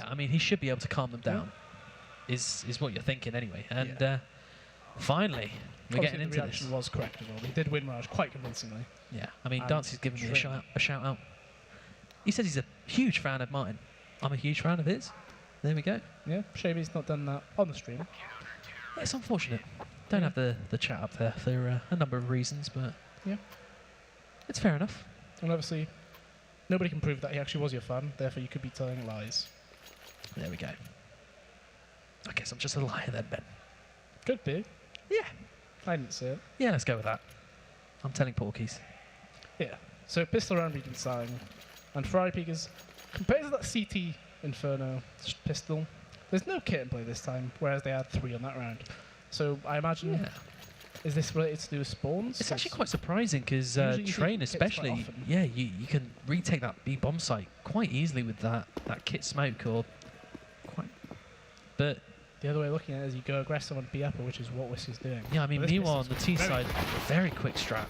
I mean, he should be able to calm them down, is what you're thinking anyway. And finally, we're getting into the reaction this. was correct as well. They did win Mirage quite convincingly. Yeah, I mean, And Dancy's giving me a shout out. He says he's a huge fan of mine. I'm a huge fan of his. There we go. Yeah, shame he's not done that on the stream. Yeah, it's unfortunate. Don't have the chat up there for a number of reasons, but yeah, it's fair enough. And obviously, nobody can prove that he actually was your fan, therefore you could be telling lies. There we go. I guess I'm just a liar then, Ben. Could be. Yeah. I didn't say it. Yeah, let's go with that. I'm telling Porkies. Yeah. So pistol round beating Sang, and Ferrari Peakers, compared to that CT Inferno pistol, there's no kit in play this time, whereas they had 3 on that round. So I imagine, is this related to do with spawns? It's actually quite surprising because Train especially, yeah, you can retake that B bomb site quite easily with that kit smoke or quite. But the other way of looking at it is you go aggressive on B upper, which is what Whiskey's doing. Yeah, I mean, meanwhile on the T side, very quick strat.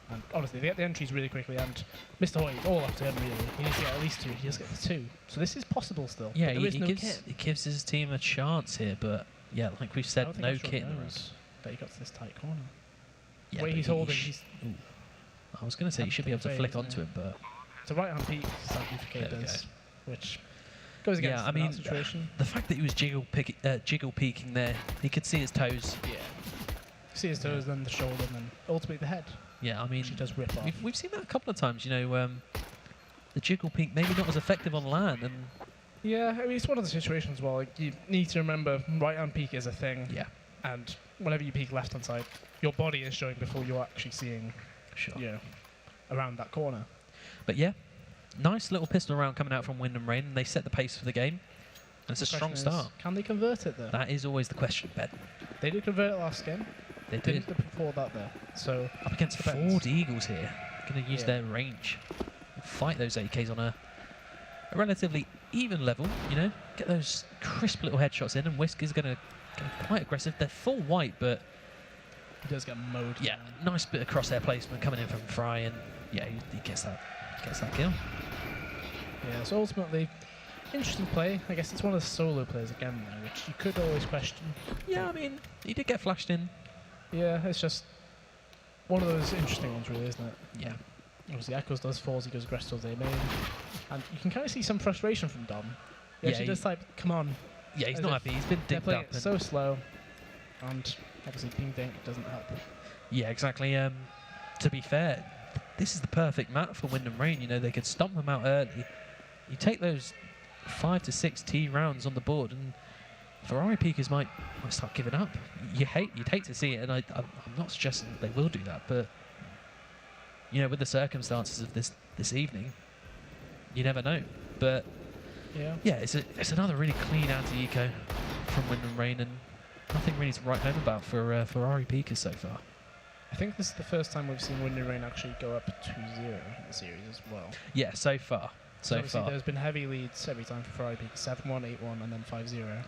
And honestly, they get the entries really quickly, and Mr. Hoy, all up to him really. He needs to get at least 2, he does get the 2. So this is possible still. Yeah, he gives his team a chance here, but yeah, like we've said, no kit in the room. But he got to this tight corner. Yeah, the way he's holding, I was going to say you should be able to flick onto him, but it's a right hand peak, Sanctificate does, which goes against the situation. The fact that he was jiggle peeking there, he could see his toes. Yeah. See his toes, then the shoulder, and then ultimately the head. Yeah, I mean, she does rip off. We've seen that a couple of times, you know, the jiggle peek maybe not as effective on land. And yeah, I mean, it's one of the situations where like, you need to remember right-hand peek is a thing. Yeah. And whenever you peek left-hand side, your body is showing before you're actually seeing, around that corner. But yeah, nice little pistol round coming out from Wind and Rain, and they set the pace for the game. And it's a strong start. Can they convert it, though? That is always the question, Ben. They did convert it last game. They did. Before that, though. So up against 4 Eagles here. Going to use their range. Fight those AKs on a relatively even level, you know. Get those crisp little headshots in, and Whisk is going to go quite aggressive. They're full white, but he does get mowed. Yeah, nice bit of crosshair placement coming in from Fry, and yeah, he gets that kill. Yeah, so ultimately, interesting play. I guess it's one of the solo players again, though, which you could always question. Yeah, I mean, he did get flashed in. Yeah, it's just one of those interesting ones, really, isn't it? Yeah. Obviously, Echoes does falls, he goes aggressive towards A main. And you can kind of see some frustration from Dom. He actually does type, come on. Yeah, he's not happy. He's been digged up. So slow. And obviously, Ping Dink doesn't help. Yeah, exactly. To be fair, this is the perfect map for Wind and Rain. You know, they could stomp them out early. You take those 5 to 6 T rounds on the board, and Ferrari Peakers might start giving up. You'd hate to see it, and I'm not suggesting that they will do that, but you know, with the circumstances of this evening, you never know. But yeah, it's another really clean anti-eco from Wind and Rain, and nothing really to write home about for Ferrari Peakers so far. I think this is the first time we've seen Wind and Rain actually go up 2-0 in the series as well. Yeah, so far. So far. There's been heavy leads every time for Ferrari Peakers, 7-1, 8-1, and then 5-0.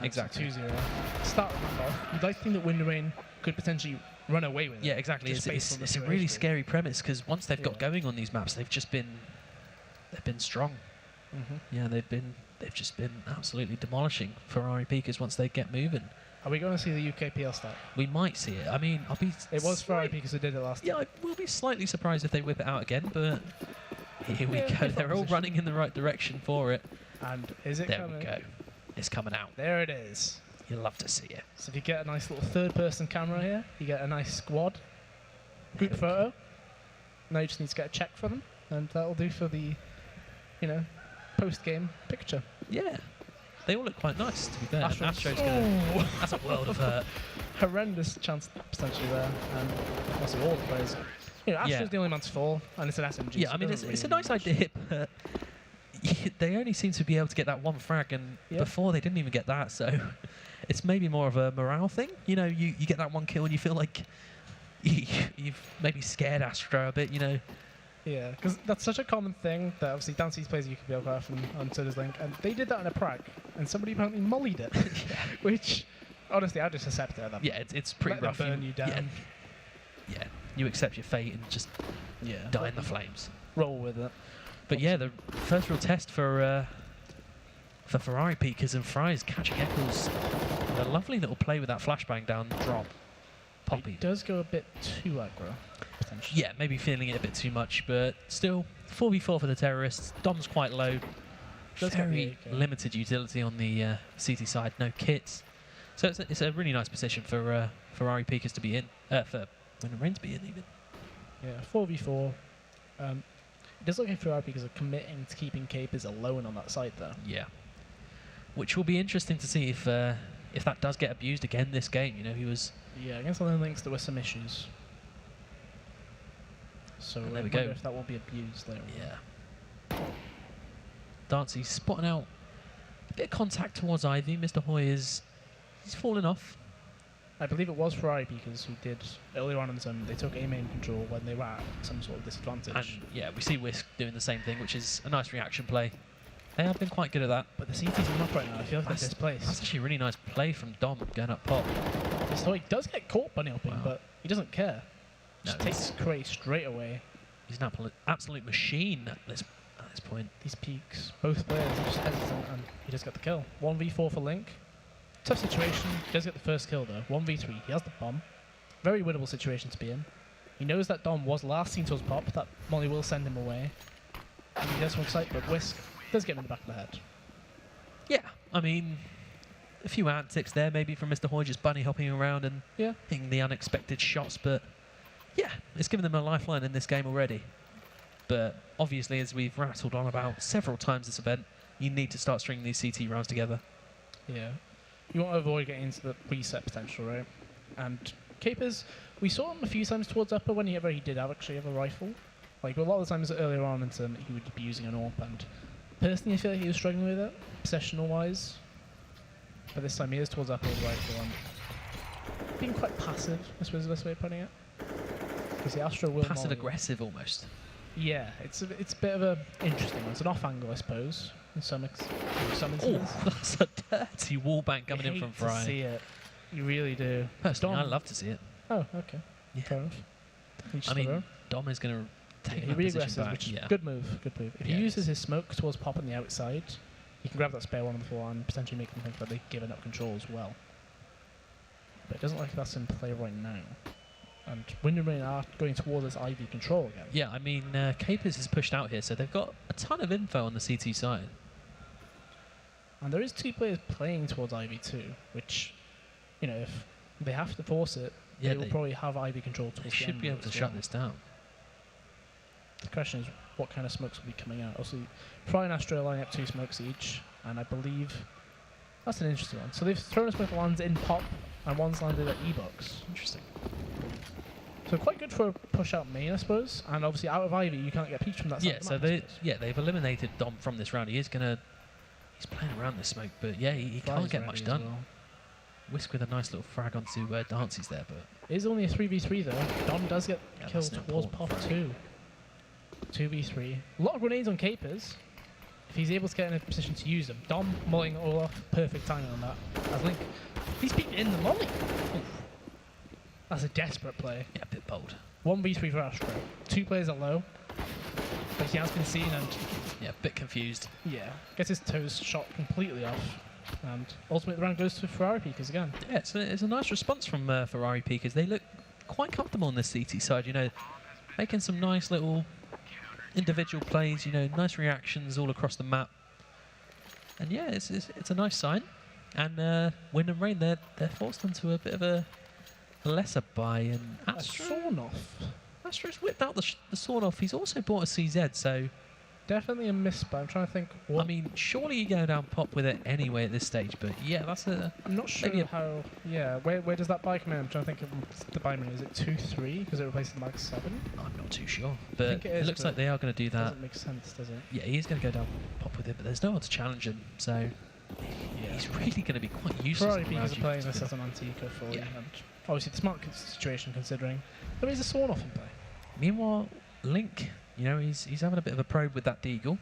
Exactly. 2-0. Start with that. You'd like to think that Wind and Rain could potentially run away with it. Yeah, exactly. It's a really scary premise, because once they've got going on these maps, they've been strong. Yeah, they've just been absolutely demolishing Ferrari Peakers once they get moving. Are we going to see the UKPL start? We might see it. I mean, It was Ferrari Peakers who did it last time. Yeah, I will be slightly surprised if they whip it out again, but here we go. They're all running in the right direction for it. And is it coming? There we go. It's coming out. There it is. You'll love to see it. So if you get a nice little third-person camera here, you get a nice squad group photo. Now you just need to get a check for them, and that'll do for the, post-game picture. Yeah. They all look quite nice, to be fair. Astro's gonna, that's a world of hurt. Horrendous chance potentially there, and also all the players. Astro's the only man to fall, and it's an SMG. Yeah, I mean, it's a nice idea, but they only seem to be able to get that one frag, and before they didn't even get that, so it's maybe more of a morale thing. You know, you get that one kill and you feel like you've maybe scared Astro a bit, you know. Yeah, because that's such a common thing that obviously Dancy's plays UKPL quite often on Soda's Link, and they did that in a prag, and somebody apparently mollied it, which, honestly, I just accept it at that point. Yeah, it's pretty rough. Burn you down. Yeah, you accept your fate and just die in the flames. Roll with it. But yeah, the first real test for for Ferrari Peakers, and Fry's catching Eccles with a lovely little play with that flashbang down drop. Poppy. He does go a bit too aggro, potentially. Yeah, maybe feeling it a bit too much, but still 4v4 for the terrorists. Dom's quite low. Does get Very the AK. limited utility on the CT side, no kits. So it's a really nice position for Ferrari Peakers to be in, for Win and Rain to be in even. Yeah, 4v4. It does look like Ferrari Peakers are committing to keeping Capers alone on that side, though. Yeah. Which will be interesting to see if that does get abused again this game. You know, he was... Yeah, against the lane links there were some issues. So And I there we wonder go. if that will be abused later. Yeah. Dancy spotting out a bit of contact towards Ivy. Mr. Hoy he's fallen off. I believe it was Ferrari Peakers who did earlier on in some. They took A main control when they were at some sort of disadvantage. And yeah, we see Whisk doing the same thing, which is a nice reaction play. They have been quite good at that. But the CT's are not right now. I feel like they're That's displaced. actually a really nice play from Dom going up pop. So he does get caught bunny hopping, Wow. but he doesn't care. No, Just takes Cray straight away. He's an absolute machine at this point. These peaks, both players are just hesitant, and he just got the kill. 1v4 for Link. Tough situation. He does get the first kill though. 1v3. He has the bomb. Very winnable situation to be in. He knows that Dom was last seen towards pop. That Molly will send him away. And he does one sight, but Whisk does get him in the back of the head. Yeah, I mean, a few antics there maybe from Mr. Hoy just bunny hopping around and Yeah. hitting the unexpected shots, but yeah, it's given them a lifeline in this game already. But obviously, as we've rattled on about several times this event, you need to start stringing these CT rounds together. Yeah. You want to avoid getting into the reset potential, right? And Capers, we saw him a few times towards upper whenever he did actually have a rifle. Like a lot of the times earlier on in term, he would be using an AWP, and personally I feel like he was struggling with it, possessional wise. But this time he is towards upper with a rifle and being quite passive, I suppose is the best way of putting it. Because the Astro will Passive molly. aggressive almost. Yeah, it's a bit of a interesting one. It's an off angle, I suppose, in some Oh, instances. that's a dirty wall bank coming You in from hate to Fry. see it. You really do. Personally, I Dom- love to see it. Oh, okay. Yeah. Fair enough. Each I to their mean, own. Dom is going to take He that position reaggresses, back. which is Yeah. good move. Good move. If Yeah, he it uses is. his smoke towards pop on the outside, he can grab that spare one on the floor and potentially make them think that they've given up control as well. But it doesn't look like that's in play right now. And Wind and Rain are going towards this Ivy control again. Yeah, I mean, Capers is pushed out here, so they've got a ton of info on the CT side. And there is two players playing towards Ivy too, which, you know, if they have to force it, Yeah, they will probably have Ivy control towards they the should end be of able it to as shut well. this down. The question is, what kind of smokes will be coming out? Also, Fry and Astro are lining up 2 smokes each, and I believe that's an interesting one. So they've thrown a smoke that lands in pop, and one's landed at E-box. Interesting. So quite good for a push out main, I suppose. And obviously out of Ivy, you can't get peeked from that side. Yeah, of the so map, I suppose. they've eliminated Dom from this round. He's playing around this smoke, but yeah, he Fry's can't get ready much as done. well. Whisk with a nice little frag onto Dancy's there, but It is only a 3v3 though. Dom does get Yeah, killed that's an towards important pop frag. too. 2v3. A lot of grenades on Capers. If he's able to get in a position to use them. Dom mulling all off. Perfect timing on that. As Link, he's peeked in the molly. Oof. That's a desperate play. yeah, a bit bold. 1v3 for Astro. 2 players are low. But he has been seen and, Yeah, a bit confused. yeah, gets his toes shot completely off. And ultimately the round goes to Ferrari Peakers again. Yeah, it's a nice response from Ferrari Peakers. They look quite comfortable on this CT side, you know, making some nice little individual plays, you know, nice reactions all across the map. And yeah, it's a nice sign. And Wind and Rain, they're forced into a bit of a lesser buy. And Astro's whipped out the sword off. He's also bought a CZ, so Definitely a miss, but I'm trying to think what. I mean, surely you go down pop with it anyway at this stage. But yeah, that's a I'm not sure maybe a- how. Yeah, where does that buy come in? I'm trying to think of the buy menu. Is it 2-3 because it replaces the mag 7? I'm not too sure, but think it it is, looks but like they are going to do that. Doesn't make sense, does it? Yeah, he's going to go down pop with it, but there's no one to challenge him, so he's really going to be quite useless. Ferrari in the Peakers round are you playing spin. this as an anti-eco fully, Yeah. and obviously the smart situation considering there is a Sworn off in play. Meanwhile, Link, you know, he's having a bit of a probe with that Deagle,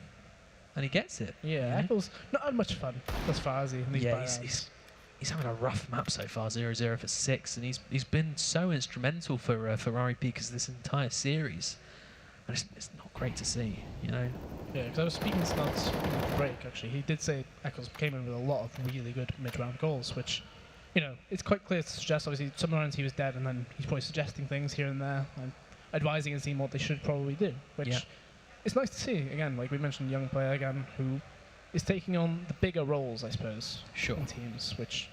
and he gets it. Yeah, you know? Eccles not had much fun thus far, has he? In these Yeah, buyouts? he's having a rough map so far, 0-0 for 6, and he's been so instrumental for Ferrari Peakers this entire series, and it's not great to see, you know. Yeah, because I was speaking to Snugs in the break, actually. He did say Eccles came in with a lot of really good mid-round goals, which, you know, it's quite clear to suggest, obviously, some rounds he was dead, and then he's probably suggesting things here and there, and advising and seeing what they should probably do, which it's nice to see. Again, like we mentioned, a young player, again, who is taking on the bigger roles, I suppose, in teams, which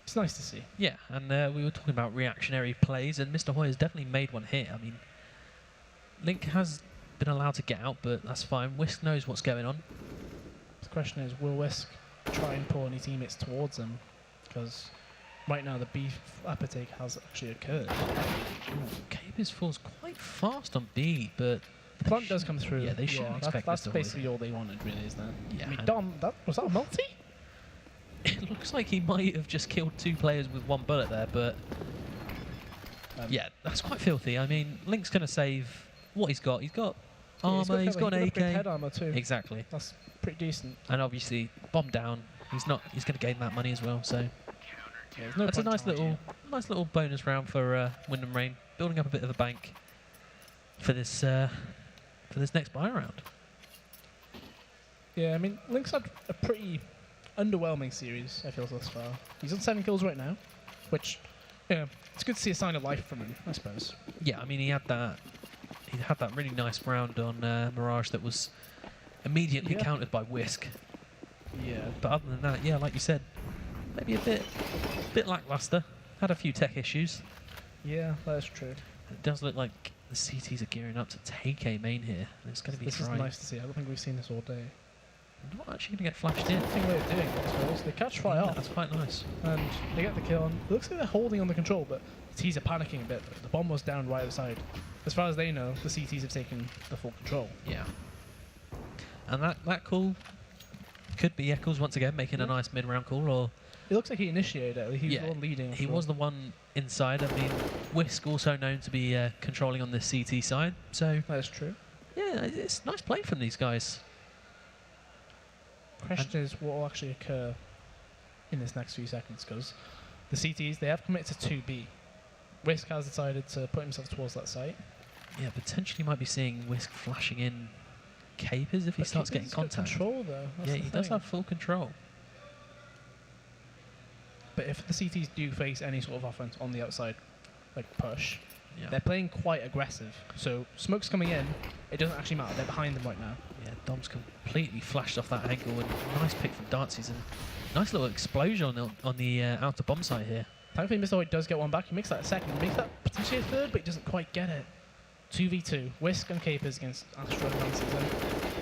it's nice to see. Yeah, and we were talking about reactionary plays, and Mr. Hoyer's definitely made one here. I mean, Link has been allowed to get out, but that's fine. Whisk knows what's going on. The question is, will Whisk try and pull any teammates towards him? Because right now the B uptake has actually occurred. Capers falls quite fast on B, but the plant does come through. Yeah, they shouldn't expect that's Mr. basically all they wanted, really, isn't it? Yeah, I mean, Dom, was that a multi? It looks like he might have just killed 2 players with 1 bullet there, but yeah, that's quite filthy. I mean, Link's going to save what he's got. He's got armor, he's got an AK. Head armor too. Exactly. That's pretty decent. And obviously, bomb down. He's going to gain that money as well. So that's a nice little bonus round for Wind and Rain, building up a bit of a bank for this next buy round. Yeah, I mean, Link's had a pretty underwhelming series, I feel, thus far. He's on 7 kills right now, which, yeah, it's good to see a sign of life from him, I suppose. Yeah, I mean, he had that really nice round on Mirage that was immediately countered by Whisk. Yeah. But other than that, yeah, like you said, maybe a bit lackluster. Had a few tech issues. Yeah, that's true. It does look like the CTs are gearing up to take a main here. And it's going to be This is nice to see. I don't think we've seen this all day. Not actually going to get flashed in. I think they're doing it, they catch Fry off. That's quite nice. And they get the kill on. It looks like they're holding on the control, but the T's are panicking a bit. The bomb was down right at the side. As far as they know, the CTs have taken the full control. Yeah. And that call could be Eccles once again making a nice mid-round call, or it looks like he initiated it. He was the one leading. He was the one inside. I mean, Whisk also known to be controlling on the CT side. So that's true. Yeah, it's nice play from these guys. Question is what will actually occur in this next few seconds, because the CTs, they have committed to 2B. Whisk has decided to put himself towards that site. Yeah, potentially might be seeing Whisk flashing in Capers if he starts getting contact. Control though. Yeah, he does have full control. But if the CTs do face any sort of offense on the outside, like push, they're playing quite aggressive. So smoke's coming in, it doesn't actually matter. They're behind them right now. Yeah, Dom's completely flashed off that angle, and nice pick from Dartsies, and nice little explosion on the outer bomb site here. Thankfully, Mr. Hoyt does get one back. He makes that a second, makes that potentially a third, but he doesn't quite get it. 2v2, Whisk and Capers against Astro and Lances. And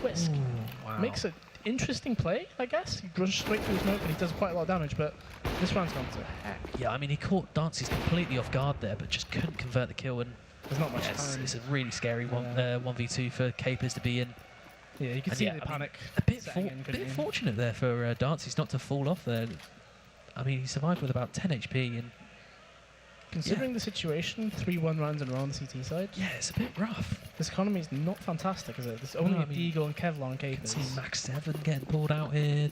Whisk makes an interesting play, I guess. He runs straight through the smoke, and he does quite a lot of damage, but this round's gone to heck. Yeah, I mean, he caught Dartsies completely off guard there, but just couldn't convert the kill, and there's not much time. It's a really scary 1v2 for Capers to be in. Yeah, you can see the panic. A bit fortunate there for Dartsies not to fall off there. I mean, he survived with about 10 HP, and considering the situation, 3-1 rounds in a row on the CT side. Yeah, it's a bit rough. This economy is not fantastic, is it? There's only a Deagle and Kevlar and Capers. You can see Max 7 getting pulled out here.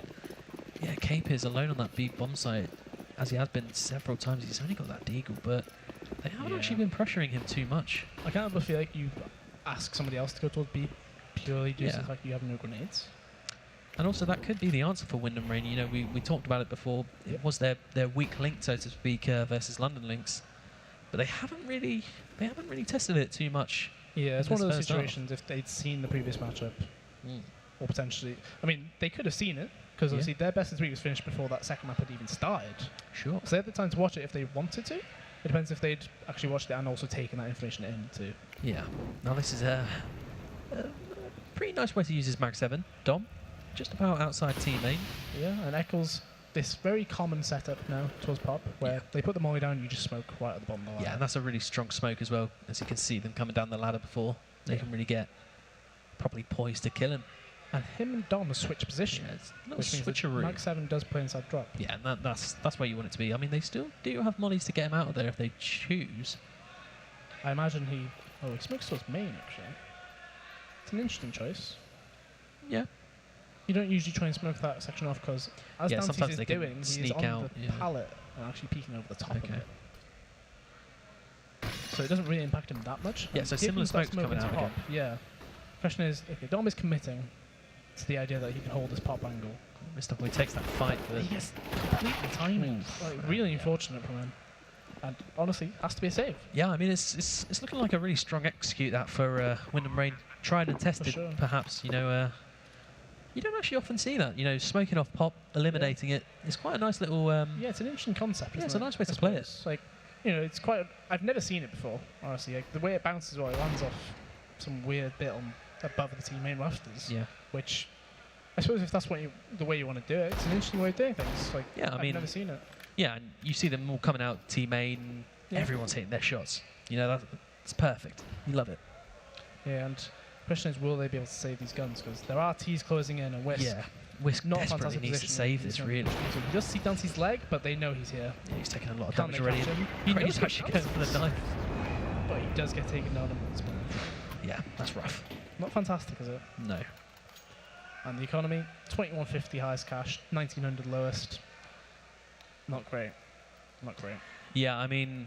Yeah, Capers alone on that B bomb site, as he has been several times. He's only got that Deagle, but they haven't actually been pressuring him too much. I can't but feel like you ask somebody else to go towards B purely due to the fact you have no grenades. And also that could be the answer for Wind and Rain. You know, we talked about it before. It was their weak link, so to speak, versus London Lynx. But they haven't really tested it too much. Yeah, it's one of those situations if they'd seen the previous matchup, or potentially, I mean, they could have seen it because obviously their best of 3 was finished before that second map had even started. Sure. So they had the time to watch it if they wanted to. It depends if they'd actually watched it and also taken that information in too. Yeah. Now this is a pretty nice way to use his Mag 7. Dom, just about outside team main. Yeah, and Eccles, this very common setup now towards Pop, where they put the molly down, you just smoke right at the bottom of the ladder. Yeah, and that's a really strong smoke as well. As you can see them coming down the ladder before, they can really get probably poised to kill him. And him and Dom switch position, which means switcheroo. Mag 7 does play inside drop. Yeah, and that's where you want it to be. I mean, they still do have mollies to get him out of there if they choose. I imagine he smokes towards main, actually. It's an interesting choice. Yeah. You don't usually try and smoke that section off because, as Dantes is doing, he's on the pallet and actually peeking over the top of it. So it doesn't really impact him that much. Yeah, so similar smoke coming out again. Yeah. Question is, okay, Dom is committing. to the idea that he can hold this pop angle. Mr. Boy takes that fight, but He gets completely timed. Like, really unfortunate from him. And honestly, has to be a save. yeah, I mean it's looking like a really strong execute that for Wyndham Rain, tried and tested. sure. Perhaps you don't actually often see that. Smoking off pop, eliminating it. It's quite a nice little. Yeah, it's an interesting concept. Yeah, Isn't it's a it? nice way I to play it. suppose. Like, it's quite. I've never seen it before. Honestly, like, the way it bounces, while it lands off some weird bit on above the team main rafters. Yeah. Which, I suppose, if that's the way you want to do it, it's an interesting way of doing things. Like, Yeah, I I've mean, never seen it. yeah, and you see them all coming out team main. Yeah. Everyone's hitting their shots. That's perfect. You love it. Yeah, and the question is, will they be able to save these guns? Because there are T's closing in, and Whisk Yeah. Whisk not a desperately fantastic needs to position. save He's this, not- really. He just see Dancy's leg, but they know he's here. Yeah, he's taking a lot of Can't damage they already. catch him? He knows knows he actually can. going for the knife. But he does get taken down at this point. Yeah, that's rough. Not fantastic, is it? No. And the economy, 2150 highest cash, 1900 lowest. Not great. Not great. Yeah, I mean,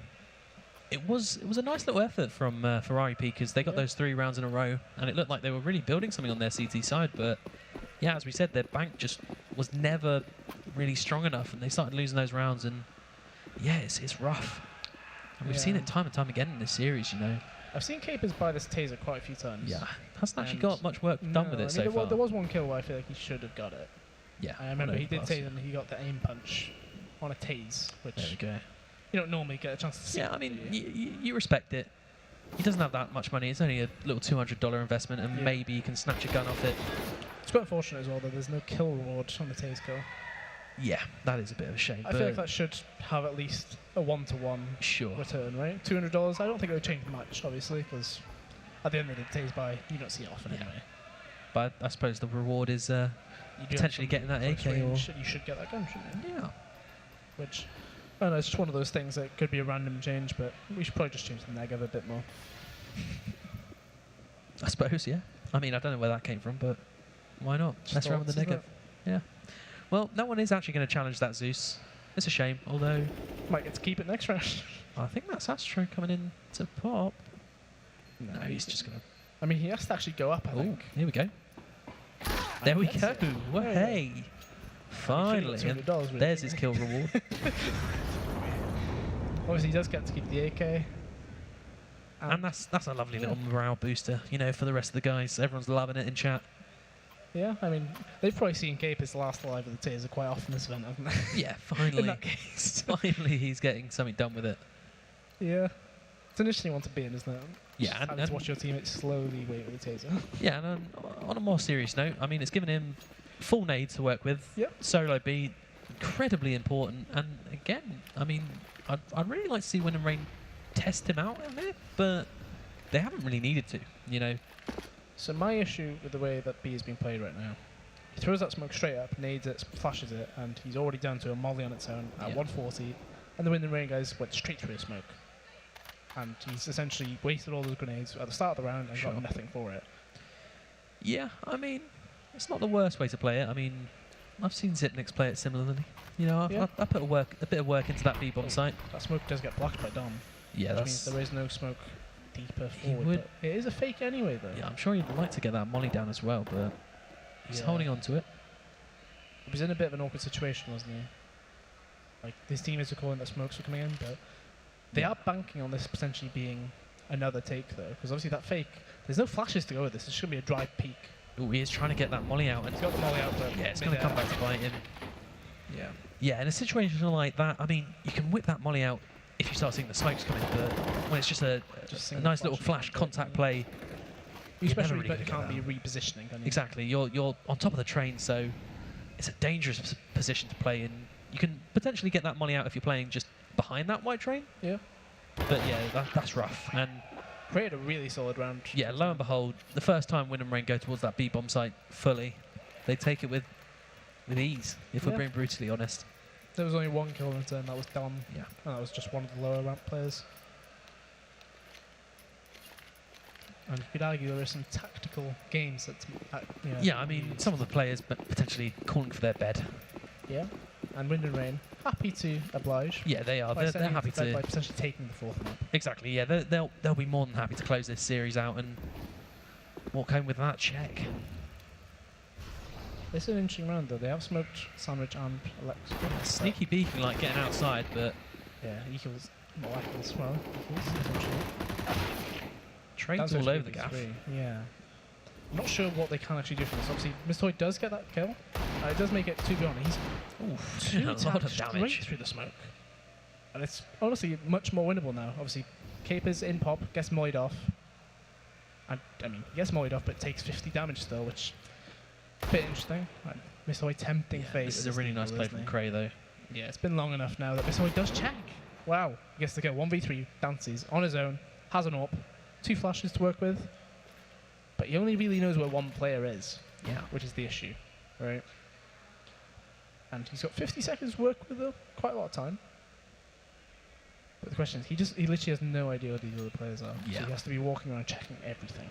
it was a nice little effort from Ferrari because they got Yeah. those 3 rounds in a row, and it looked like they were really building something on their CT side. But yeah, as we said, their bank just was never really strong enough, and they started losing those rounds. And yeah, it's rough. And we've seen Yeah. it time and time again in this series. I've seen Capers buy this taser quite a few times. Yeah, hasn't actually And got much work done with No, it I so mean, far. there was one kill where I feel like he should have got it. Yeah, I remember on he did overpass. say that he got the aim punch on a tase, which There we go. you don't normally get a chance to see. Yeah, I mean, do you? you respect it. He doesn't have that much money. It's only a little $200 investment, and Yeah. maybe you can snatch a gun off it. It's quite unfortunate as well that there's no kill reward on the tase kill. Yeah, that is a bit of a shame. I feel like that should have at least a 1-to-1 sure. return, right? $200. I don't think it would change much, obviously, because at the end of the day, tase buy, you don't see it often Yeah. anyway. But I suppose the reward is You do have potentially some getting that close AK or range, you should get that gun, shouldn't you? yeah. Which, I don't know, it's just one of those things that could be a random change, but we should probably just change the negative a bit more. I suppose, yeah. I mean, I don't know where that came from, but why not? Just Mess around with the thoughts, isn't negative. Yeah. Well, no one is actually going to challenge that Zeus. It's a shame, although it? Might get to keep it next round. I think that's Astro coming in to pop. No, No, he's just going to... I mean, he has to actually go up, I Oh, think. here we go. There we That's go. it. Well, There we go. hey. Finally. And $200 really. there's his kill reward. Obviously, he does get to keep the AK. And that's a lovely Yeah. little morale booster, for the rest of the guys. Everyone's loving it in chat. Yeah, I mean, they've probably seen Capers last alive with the taser quite often this event, haven't they? Yeah, finally. In that case. Finally, he's getting something done with it. Yeah. It's an interesting one to be in, isn't it? Yeah, Just and- having to watch your teammate slowly wait with the taser. Yeah, and on a more serious note, I mean, it's given him full nade to work with. Yep. Solo B, incredibly important. And again, I mean, I'd really like to see Wyndham Rain test him out a bit, but they haven't really needed to, So my issue with the way that B is being played right now, he throws that smoke straight up, nades it, flashes it, and he's already down to a molly on its own at Yeah. 140, and the Wyndham Rain guys went straight through the smoke. And he's essentially wasted all those grenades at the start of the round and Sure. got nothing for it. Yeah, I mean, it's not the worst way to play it. I mean, I've seen Zipnix play it similarly. I put a bit of work into that B-bomb Oh. site. That smoke does get blocked by Dom, Yeah, which means that's... there is no smoke deeper He forward. would- But it is a fake anyway, though. Yeah, I'm sure he'd like to get that molly down as well, but he's Yeah. holding on to it. He was in a bit of an awkward situation, wasn't he? Like, his teammates are calling that smokes were coming in, but they Yeah. are banking on this potentially being another take, though, because obviously that fake, there's no flashes to go with this. It's going to be a dry peak. Oh, he is trying to get that molly out, and He's got the molly out, but yeah, it's going to come back to bite him. Yeah. Yeah, in a situation like that, I mean, you can whip that molly out if you start seeing the smokes coming, but when it's just a single nice little flash flash and contact yeah. play, You you're especially never really can't gonna be get repositioning, can you? exactly, you're on top of the train, so it's a dangerous position to play in. You can potentially get that molly out if you're playing just behind that white train, Yeah. but yeah, that's rough. And Created a really solid round. yeah, lo and behold, the first time Wyndham Rain go towards that B-bomb site fully, they take it with ease, if we're Yeah. being brutally honest. There was only one kill in return, that was Dom, Yeah. and that was just one of the lower rank players. And you could argue there are some tactical games that, Yeah, I mean, some of the players potentially calling for their bed. Yeah, and Wind and Rain happy to oblige. Yeah, they are. by They're sending it happy to bed by to. potentially taking the fourth map. Exactly. Yeah, they'll be more than happy to close this series out and walk home with that check. This is an interesting round though. They have smoked Sandwich and Alexa. Sneaky beaking, like getting outside, but Yeah, Equals not like this well. trades all over the gaff. Yeah. I'm not sure what they can actually do from this. Obviously, Mr. Toy does get that kill. It does make it 2v1. He's Ooh, a lot of straight damage. through the smoke. And it's honestly much more winnable now. Obviously, Capers in pop, gets mollied off. And, I mean, he gets mollied off, but takes 50 damage still, which is a bit interesting. Mr. Toy tempting fate. This is a really nice play from Cray, though. Yeah, it's been long enough now that Mr. Toy does check. Wow. He gets to go 1v3, dances on his own, has an AWP, 2 flashes to work with. But he only really knows where one player is, Yeah. which is the issue, right? And he's got 50 seconds to work with, though, quite a lot of time. But the question is, he literally has no idea where these other players are. Yeah. So he has to be walking around checking everything.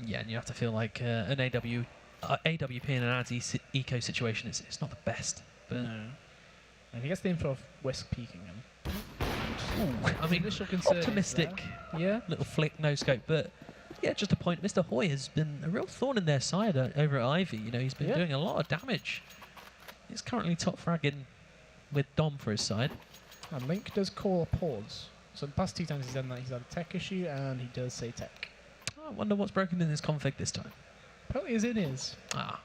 Yeah, and you have to feel like an AWP in an eco situation, it's not the best. But And he gets the info of Whisk peeking him. ooh, I mean, initial concern is optimistic Yeah. little flick, no scope, but yeah, just a point. Mr. Hoy has been a real thorn in their side over at Ivy. You know, he's been doing a lot of damage. He's currently top fragging with Dom for his side. And Link does call a pause. So the past 2 times he's done that, he's had a tech issue, and he does say tech. I wonder what's broken in this config this time. Apparently his in is. Ah,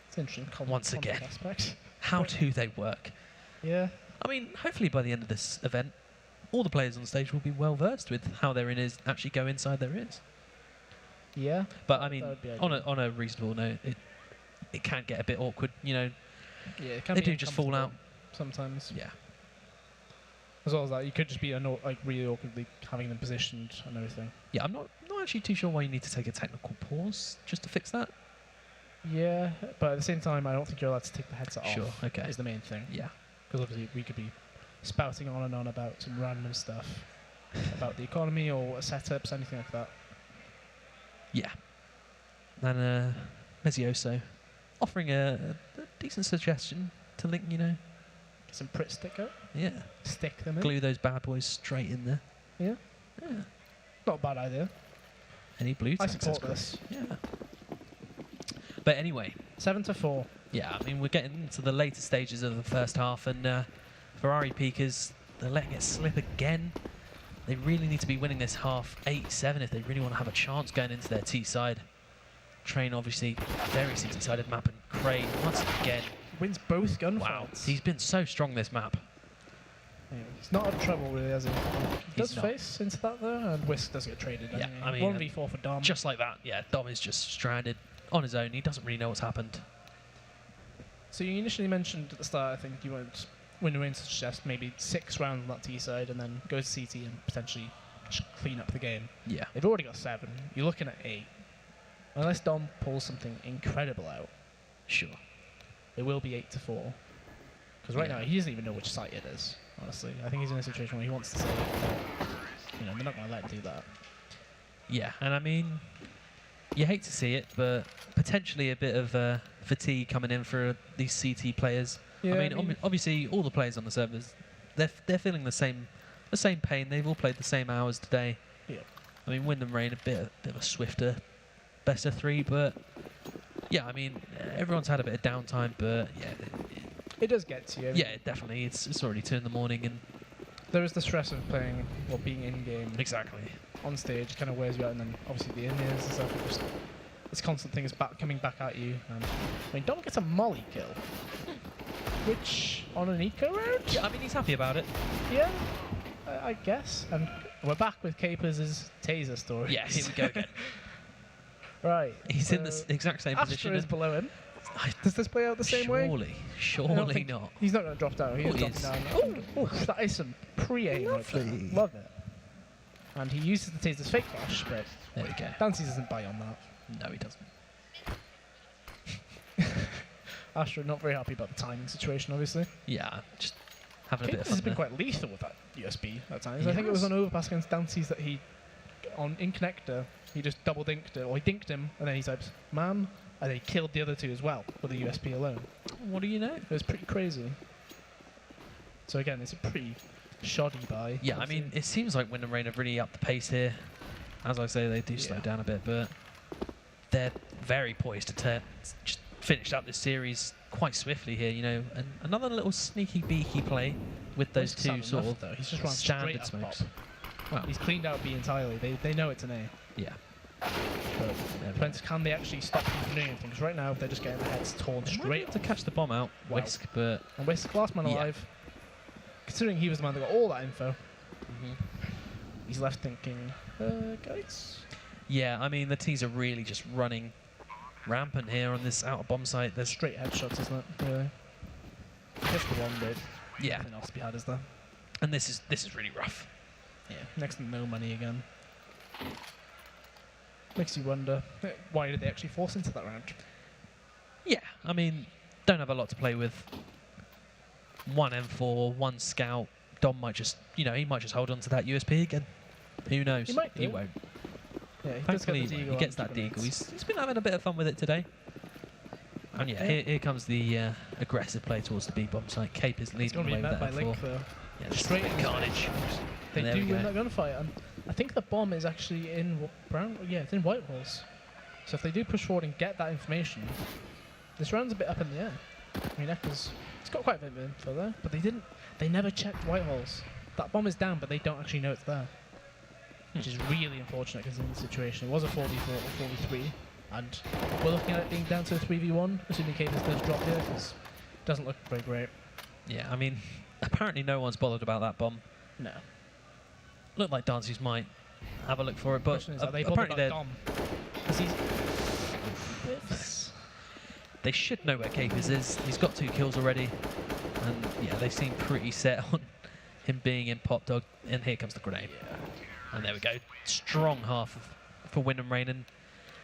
It's interesting. Once config again. aspect. how do they work? Yeah. I mean, hopefully by the end of this event, all the players on stage will be well versed with how their in is actually go inside their is. Yeah. But I mean, That would be on ideal. a reasonable note, it can get a bit awkward. You know, Yeah, it can they be do just fall out. uncomfortable sometimes. Yeah. As well as that, you could just be like really awkwardly having them positioned and everything. Yeah, I'm not actually too sure why you need to take a technical pause just to fix that. Yeah, but at the same time, I don't think you're allowed to take the headset Sure, off. okay. Is the main thing. Yeah. Because obviously we could be spouting on and on about some random stuff about the economy or setups, anything like that. Yeah. And Mesioso offering a decent suggestion to Link, you know. Get some Prit sticker, Yeah. stick them in. Glue those bad boys straight in there. Yeah. Yeah. Not a bad idea. Any blue I tanks, support that's this. great. Yeah. But anyway, 7-4. yeah, I mean, we're getting into the later stages of the first half, and Ferrari peakers, they're letting it slip again. They really need to be winning this half 8-7 if they really want to have a chance going into their T side. Train, obviously, very CT-sided map, and Crane, once again, Wins both gunfights. wow, he's been so strong this map. Yeah, he's not had trouble really, has he? He He's does not. face into that though, and Whisk does get traded. Yeah, doesn't he? I mean, 1v4 for Dom. Just like that, yeah, Dom is just stranded on his own. He doesn't really know what's happened. So you initially mentioned at the start, I think you went Winner to suggest maybe 6 rounds on that T side and then go to CT and potentially just clean up the game. Yeah. They've already got 7. You're looking at 8. Unless Dom pulls something incredible out, Sure. it will be 8-4. Because right Yeah. now he doesn't even know which site it is. Honestly, I think he's in a situation where he wants to say, you know, they're not going to let him do that. Yeah, and I mean, you hate to see it, but potentially a bit of fatigue coming in for these CT players. Yeah, I mean, obviously, all the players on the servers, they're feeling the same pain. They've all played the same hours today. Yeah. I mean, Wind and Rain a bit of a swifter, best of 3, but yeah, I mean, everyone's had a bit of downtime, but yeah, It does get to you. I mean, yeah, definitely. It's already 2 in the morning, and there is the stress of playing or being in game. exactly. On stage kind of wears you out, and then obviously the in-ears and stuff. Just this constant thing is coming back at you. And I mean, Dom gets a molly kill, which on an eco round, Yeah, I mean, he's happy about it. yeah, I guess. And we're back with Capers' taser story. Yes, here we go again. Right. He's in the exact same Astra position. is below him. I- Does this play out the same way? Surely, I don't surely think- not. He's not going to drop down. He Oh, is he dropping is. down. Oh, that is some pre-aim right there. Lovely. Love it. And he uses the taser's fake flash, but There we go. Dancy doesn't buy on that. No, he doesn't. Astra not very happy about the timing situation, obviously. Yeah, just having a bit of Capers fun has been there. quite lethal with that USB at times. He I think it was has. on overpass against Dancy's that in connector, he just double dinked it, or he dinked him, and then he typed, man, and he killed the other 2 as well, with the USB alone. What do you know? It was pretty crazy. So again, it's a pretty shoddy buy. Yeah, I I'd mean, say. it seems like Wind and Rain have really upped the pace here. As I say, they do slow Yeah. down a bit, but they're very poised to just finished up this series quite swiftly here, you know. And another little sneaky beaky play with those two sort of though. He's just run standard straight up smokes. top. Wow. He's cleaned out B entirely. They know it's an A. Yeah. But depends, can they actually stop them from doing anything? Because right now they're just getting their heads torn Might be straight able to catch the bomb out, Wow. Whisk, but And Whisk, last man Yeah. alive. Considering he was the man that got all that info, he's left thinking, guys. yeah, I mean the T's are really just running rampant here on this outer bomb site. There's Straight headshots, isn't it? Really. Just the one bit. yeah, Nothing else to be had, is there? and this is really rough. Yeah. Next to no money again. Makes you wonder, why did they actually force into that round? Yeah, I mean, don't have a lot to play with. One M4, one scout. Dom might just, you know, he might just hold on to that USP again. Who knows? He might do. He won't. Yeah, he does get Thankfully, the he gets that deagle. He's been having a bit of fun with it today. And yeah, here comes the aggressive play towards the B bomb site. Cape is It's leading going the to be way with met that by Link M4. though. Yeah, just Straight a bit in of carnage. They And there do we win go. that gunfight, and I think the bomb is actually in brown. Yeah, it's in white walls. So if they do push forward and get that information, this round's a bit up in the air. I mean, Echo's it's got quite a bit of info there, but they didn't. They never checked white walls. That bomb is down, but they don't actually know it's there, which is really unfortunate because in the situation it was a 4v4 or 4v3, and we're looking at it being down to a 3v1, assuming Capers does drop here, because it doesn't look very great. Yeah, I mean, apparently no one's bothered about that bomb. No. Looked like Dancy's might have a look for it, but Question is, are they bothered apparently about Dom? 'Cause he's they should know where Capers is. He's got 2 kills already, and yeah, they seem pretty set on him being in Pop Dog. And here comes the grenade, and there we go. Strong half for Wind and Rain, and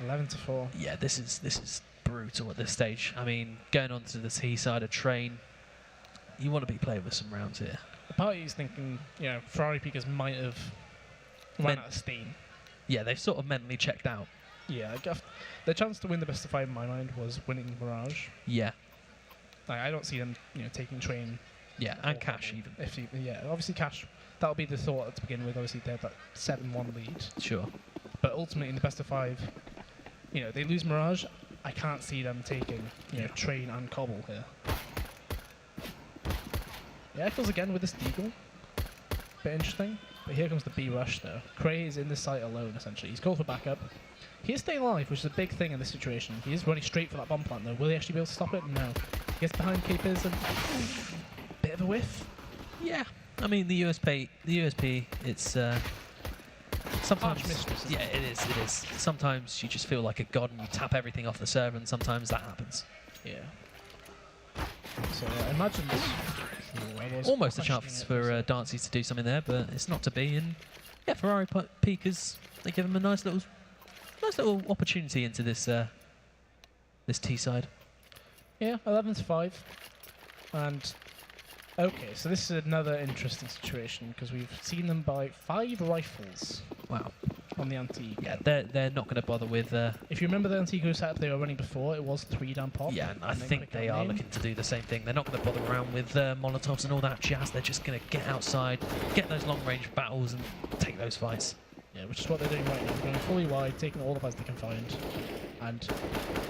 11-4. yeah, this is brutal at this stage. I mean, going on to the T side of train, you want to be playing with some rounds here. The party's thinking, you know, Ferrari Peakers might have run out of steam. Yeah, they've sort of mentally checked out. Yeah, the chance to win the best of 5 in my mind was winning Mirage. Yeah, Like, I don't see them, you know, taking train. yeah, and Cash even. Yeah, obviously Cash. That'll be the thought to begin with. Obviously, they have that 7-1 lead. Sure. But ultimately, in the best of 5, you know, they lose Mirage. I can't see them taking, you know, train and Cobble here. Yeah, Eccles again with this deagle. Bit interesting. But here comes the B rush though. Cray is in the site alone essentially. He's called for backup. He is staying alive, which is a big thing in this situation. He is running straight for that bomb plant though. Will he actually be able to stop it? No. He gets behind Capers and bit of a whiff. Yeah, I mean the USP, it's sometimes. Harsh mistress, isn't Yeah, it is. Sometimes you just feel like a god and you tap everything off the server, and sometimes that happens. Yeah. So imagine this. I was Almost a questioning chance it, for so- Dancy to do something there, but it's not to be. And yeah, Ferrari Peakers, they give him a nice little opportunity into this this T side. Yeah, 11-5. And okay, so this is another interesting situation because we've seen them buy 5 rifles Wow. on the antique. Yeah, they're not going to bother with. If you remember the Antigo setup they were running before, it was 3 down pop. Yeah, and I and then think quick they down are main. looking to do the same thing. They're not going to bother around with Molotovs and all that jazz. They're just going to get outside, get those long-range battles, and take those fights. Yeah, which is what they're doing right now. They're going fully wide, taking all the fights they can find. And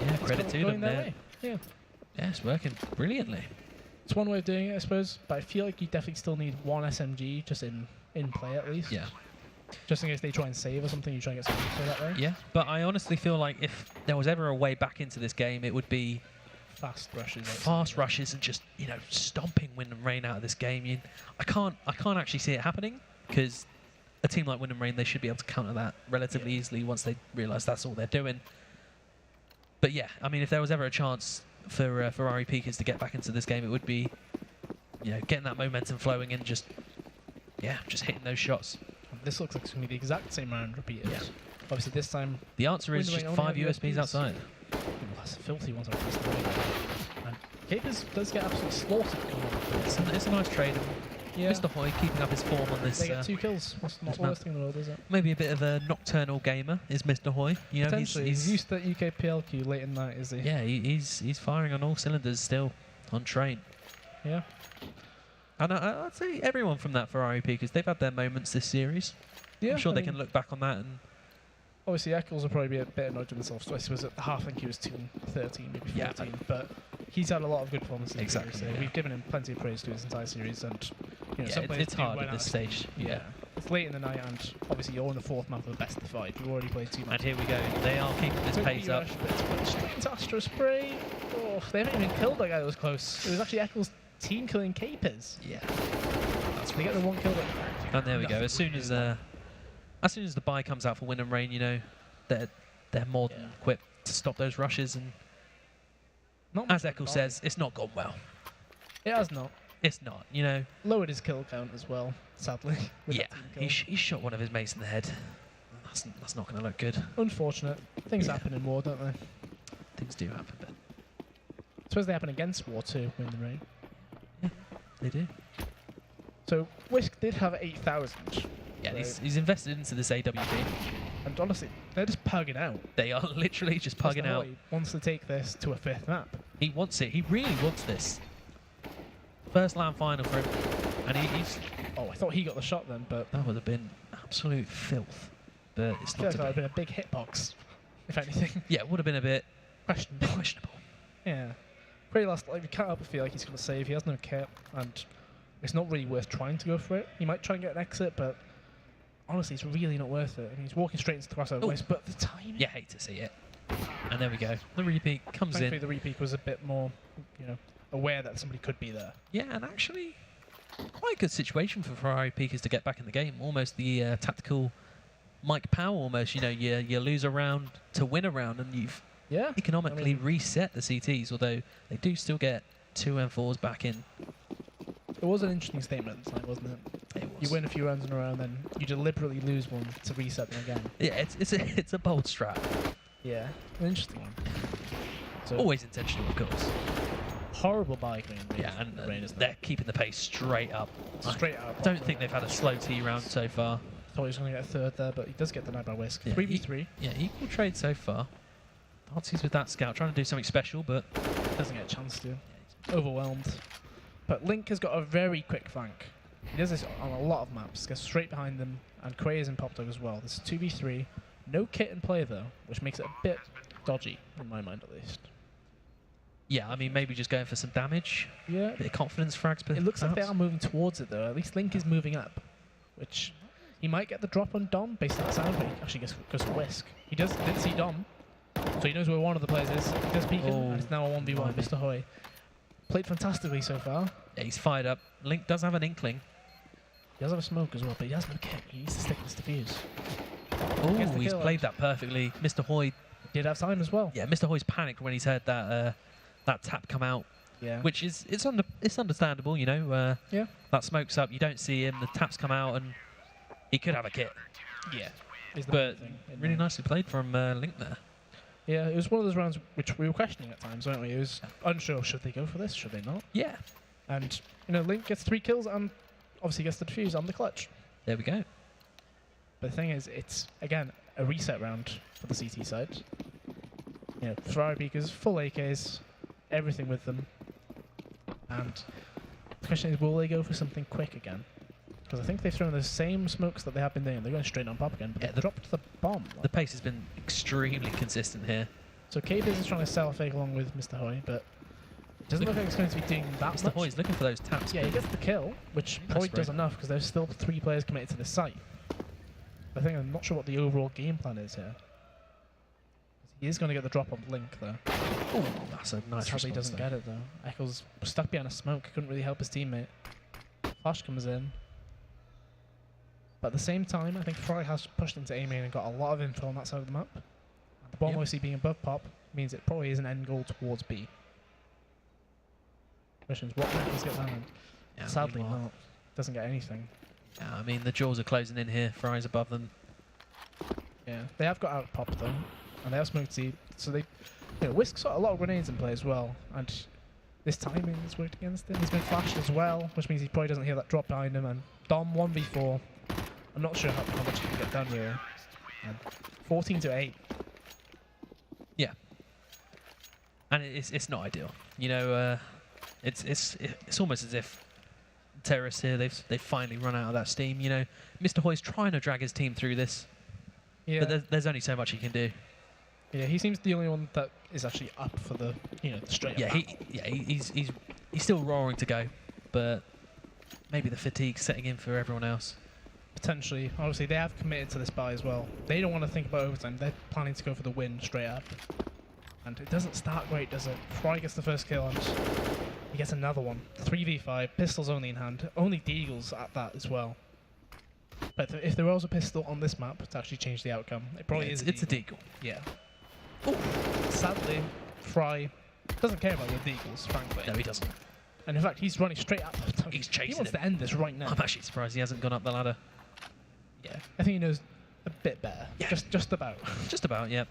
Yeah, it's credit to going them. their There. way. Yeah. Yeah, it's working brilliantly. It's one way of doing it, I suppose, but I feel like you definitely still need one SMG just in play at least. Yeah. Just in case they try and save or something, you try and get some info that way. Yeah, but I honestly feel like if there was ever a way back into this game, it would be Fast rushes. fast rushes and just, you know, stomping Wind and Rain out of this game. I can't actually see it happening because a team like Wind and Rain, they should be able to counter that relatively easily once they realise that's all they're doing. But yeah, I mean, if there was ever a chance for Ferrari Peakers to get back into this game, it would be, you know, getting that momentum flowing and just hitting those shots. This looks like it's going to be the exact same round repeated. Yeah. Obviously, this time, The answer is Wind just and Rain 5 only have USBs USBs. outside. that's filthy ones are across the way. And Capers does get absolutely slaughtered. It's a nice trade. And Yeah. Mr. Hoy keeping up his form on this. They get 2 kills. That's not this the worst thing in the world, is it? Maybe a bit of a nocturnal gamer is Mr. Hoy. You know, Potentially. He's used to that UK PLQ late in night, is he? yeah, he's firing on all cylinders still on train. Yeah. And I'd say everyone from that Ferrari Peakers, they've had their moments this series. Yeah. I'm sure I they mean, can look back on that and Obviously, Eccles will probably be a bit annoyed with himself. So I suppose at the half, I think he was 2-13, maybe 14. Yeah. But he's had a lot of good performances. Exactly, So yeah. we've given him plenty of praise through his entire series, and Yeah, some players it's do hard run at out this of stage. steam. Yeah. It's late in the night, and obviously you're on the 4th map of the best of 5. You've already played 2 And matches. here we go. They are keeping this Quick pace up. rush, but it's put straight into Astro Spray. Oh, they haven't even killed that guy that was close. It was actually Eccles' team killing Capers. Yeah. They get the 1 kill. And there we go. As soon as the buy comes out for Wind and Rain, you know, they're more than equipped to stop those rushes. And Not as much Eccles of a says, it's not gone well. it has not. It's not, you know. Lowered his kill count as well, sadly. with Yeah, that team kill. he shot one of his mates in the head. That's not going to look good. Unfortunate. Things Yeah. happen in WaR, don't they? Things do happen, but I suppose they happen against WaR too, Wind and Rain. they do. So Whisk did have 8,000. Yeah, Right. he's invested into this AWP. And honestly, they're just pugging out. They are literally just pugging out. He wants to take this to a 5th map. He wants it. He really wants this. First land final for him. And he's... Oh, I thought he got the shot then, but That would have been absolute filth. But it's I feel not like that would to have been a big hitbox, if anything. be. Yeah, it would have been a bit Questionable. questionable. Yeah. Pretty last, like, we can't help but feel like he's going to save. He has no kit, and it's not really worth trying to go for it. He might try and get an exit, but honestly, it's really not worth it. I mean, he's walking straight into the crossover waist, but the timing. You hate to see it. And there we go. The repeat comes Thankfully, in. the repeat was a bit more, aware that somebody could be there. Yeah, and actually, quite a good situation for Ferrari Peakers to get back in the game. Almost the tactical Mike Powell almost. You know, you lose a round to win a round, and you've Yeah. economically reset the CTs, although they do still get 2 M4s back in. It was an interesting statement at the time, wasn't it? It was. You win a few rounds in a row, and then you deliberately lose one to reset them again. Yeah, it's a bold strat. Yeah. An interesting one. So Always intentional, of course. horrible bike in Rain. Yeah, and Rain, isn't they're it? keeping the pace straight up. Straight out. I don't think they've had a slow T round so far. Thought he was going to get a 3rd there, but he does get denied by Whisk. Yeah, 3v3. Yeah, equal trade so far. Artie's with that scout, trying to do something special, but Doesn't get a chance to. Overwhelmed. But Link has got a very quick flank. He does this on a lot of maps. Gets straight behind them, and Quay is in Pop Dog as well. This is 2v3. No kit in play though, which makes it a bit dodgy, in my mind at least. yeah, I mean, maybe just going for some damage. Yeah. Bit of confidence frags. It looks like they perhaps. are moving towards it though. At least Link is moving up, which he might get the drop on Dom based on that sound, but he actually goes for Whisk. He didn't see Dom, so he knows where one of the players is. He does peek him, and it's now a 1v1. blimey. Mr. Hoy played fantastically so far. Yeah, he's fired up. Link does have an inkling. He does have a smoke as well, but he has no kit. He needs to stick this defuse. Oh, Gets the he's kill played and- that perfectly. Mr. Hoy, Did have time as well. yeah, Mr. Hoy's panicked when he's heard that tap come out, Yeah. which is it's understandable, you know. Yeah. That smoke's up, you don't see him, the taps come out, and he could have a kit. Yeah. Is the But main thing, isn't really it? nicely played from Link there. Yeah, it was one of those rounds which we were questioning at times, weren't we? It was unsure, should they go for this, should they not? Yeah, And, Link gets 3 kills and obviously gets the defuse on the clutch. there we go. But the thing is, it's, again, a reset round for the CT side. Ferrari Peakers, full AKs, everything with them. And the question is, will they go for something quick again? Because I think they've thrown the same smokes that they have been doing. They're going straight on pop again, but Yeah, they've dropped the bomb. The pace has been extremely consistent here. So Capers is trying to sell fake along with Mr. Hoy, but it doesn't look like it's going to be doing that Mr. much. Hoy's looking for those taps. Yeah, he but gets the kill, which Nice probably spray. does enough because there's still 3 players committed to this site. I think I'm not sure what the overall game plan is here. He is going to get the drop on Link though. Oh, that's a nice Sadly, he response doesn't there. get it though. Eccles was stuck behind a smoke, couldn't really help his teammate. Flash comes in. But at the same time, I think Ferrari has pushed into A main and got a lot of info on that side of the map. The bomb Yep. obviously being above pop means it probably is an end goal towards B. Question is, what Eccles get down? Yeah, Sadly meanwhile- not. Doesn't get anything. Yeah, I mean, the jaws are closing in here. Ferrari's above them. Yeah, they have got out pop though, and they have smoked C. So they, Whisk's got a lot of grenades in play as well, and this timing has worked against him. He's been flashed as well, which means he probably doesn't hear that drop behind him. And Dom 1v4. I'm not sure how much he can get done here. And 14-8. And it's not ideal. It's almost as if terrorists here, they've finally run out of that steam. Mr. Hoy's trying to drag his team through this. Yeah. But there's only so much he can do. Yeah, he seems the only one that is actually up for the, the straight up. He's still roaring to go, but maybe the fatigue's setting in for everyone else. Potentially. Obviously, they have committed to this buy as well. They don't want to think about overtime. They're planning to go for the win straight up. And it doesn't start great, does it? Fry gets the first kill and he gets another one. 3v5, pistols only in hand. Only Deagles at that as well. But if there was a pistol on this map to actually change the outcome, it probably is. It's a Deagle. Yeah. Ooh. Sadly, Fry doesn't care about the Deagles, frankly. No, he doesn't. And in fact, he's running straight up. He's chasing He wants him. to end this right now. I'm actually surprised he hasn't gone up the ladder. Yeah, I think he knows a bit better. Yeah. Just about. Just about, yeah.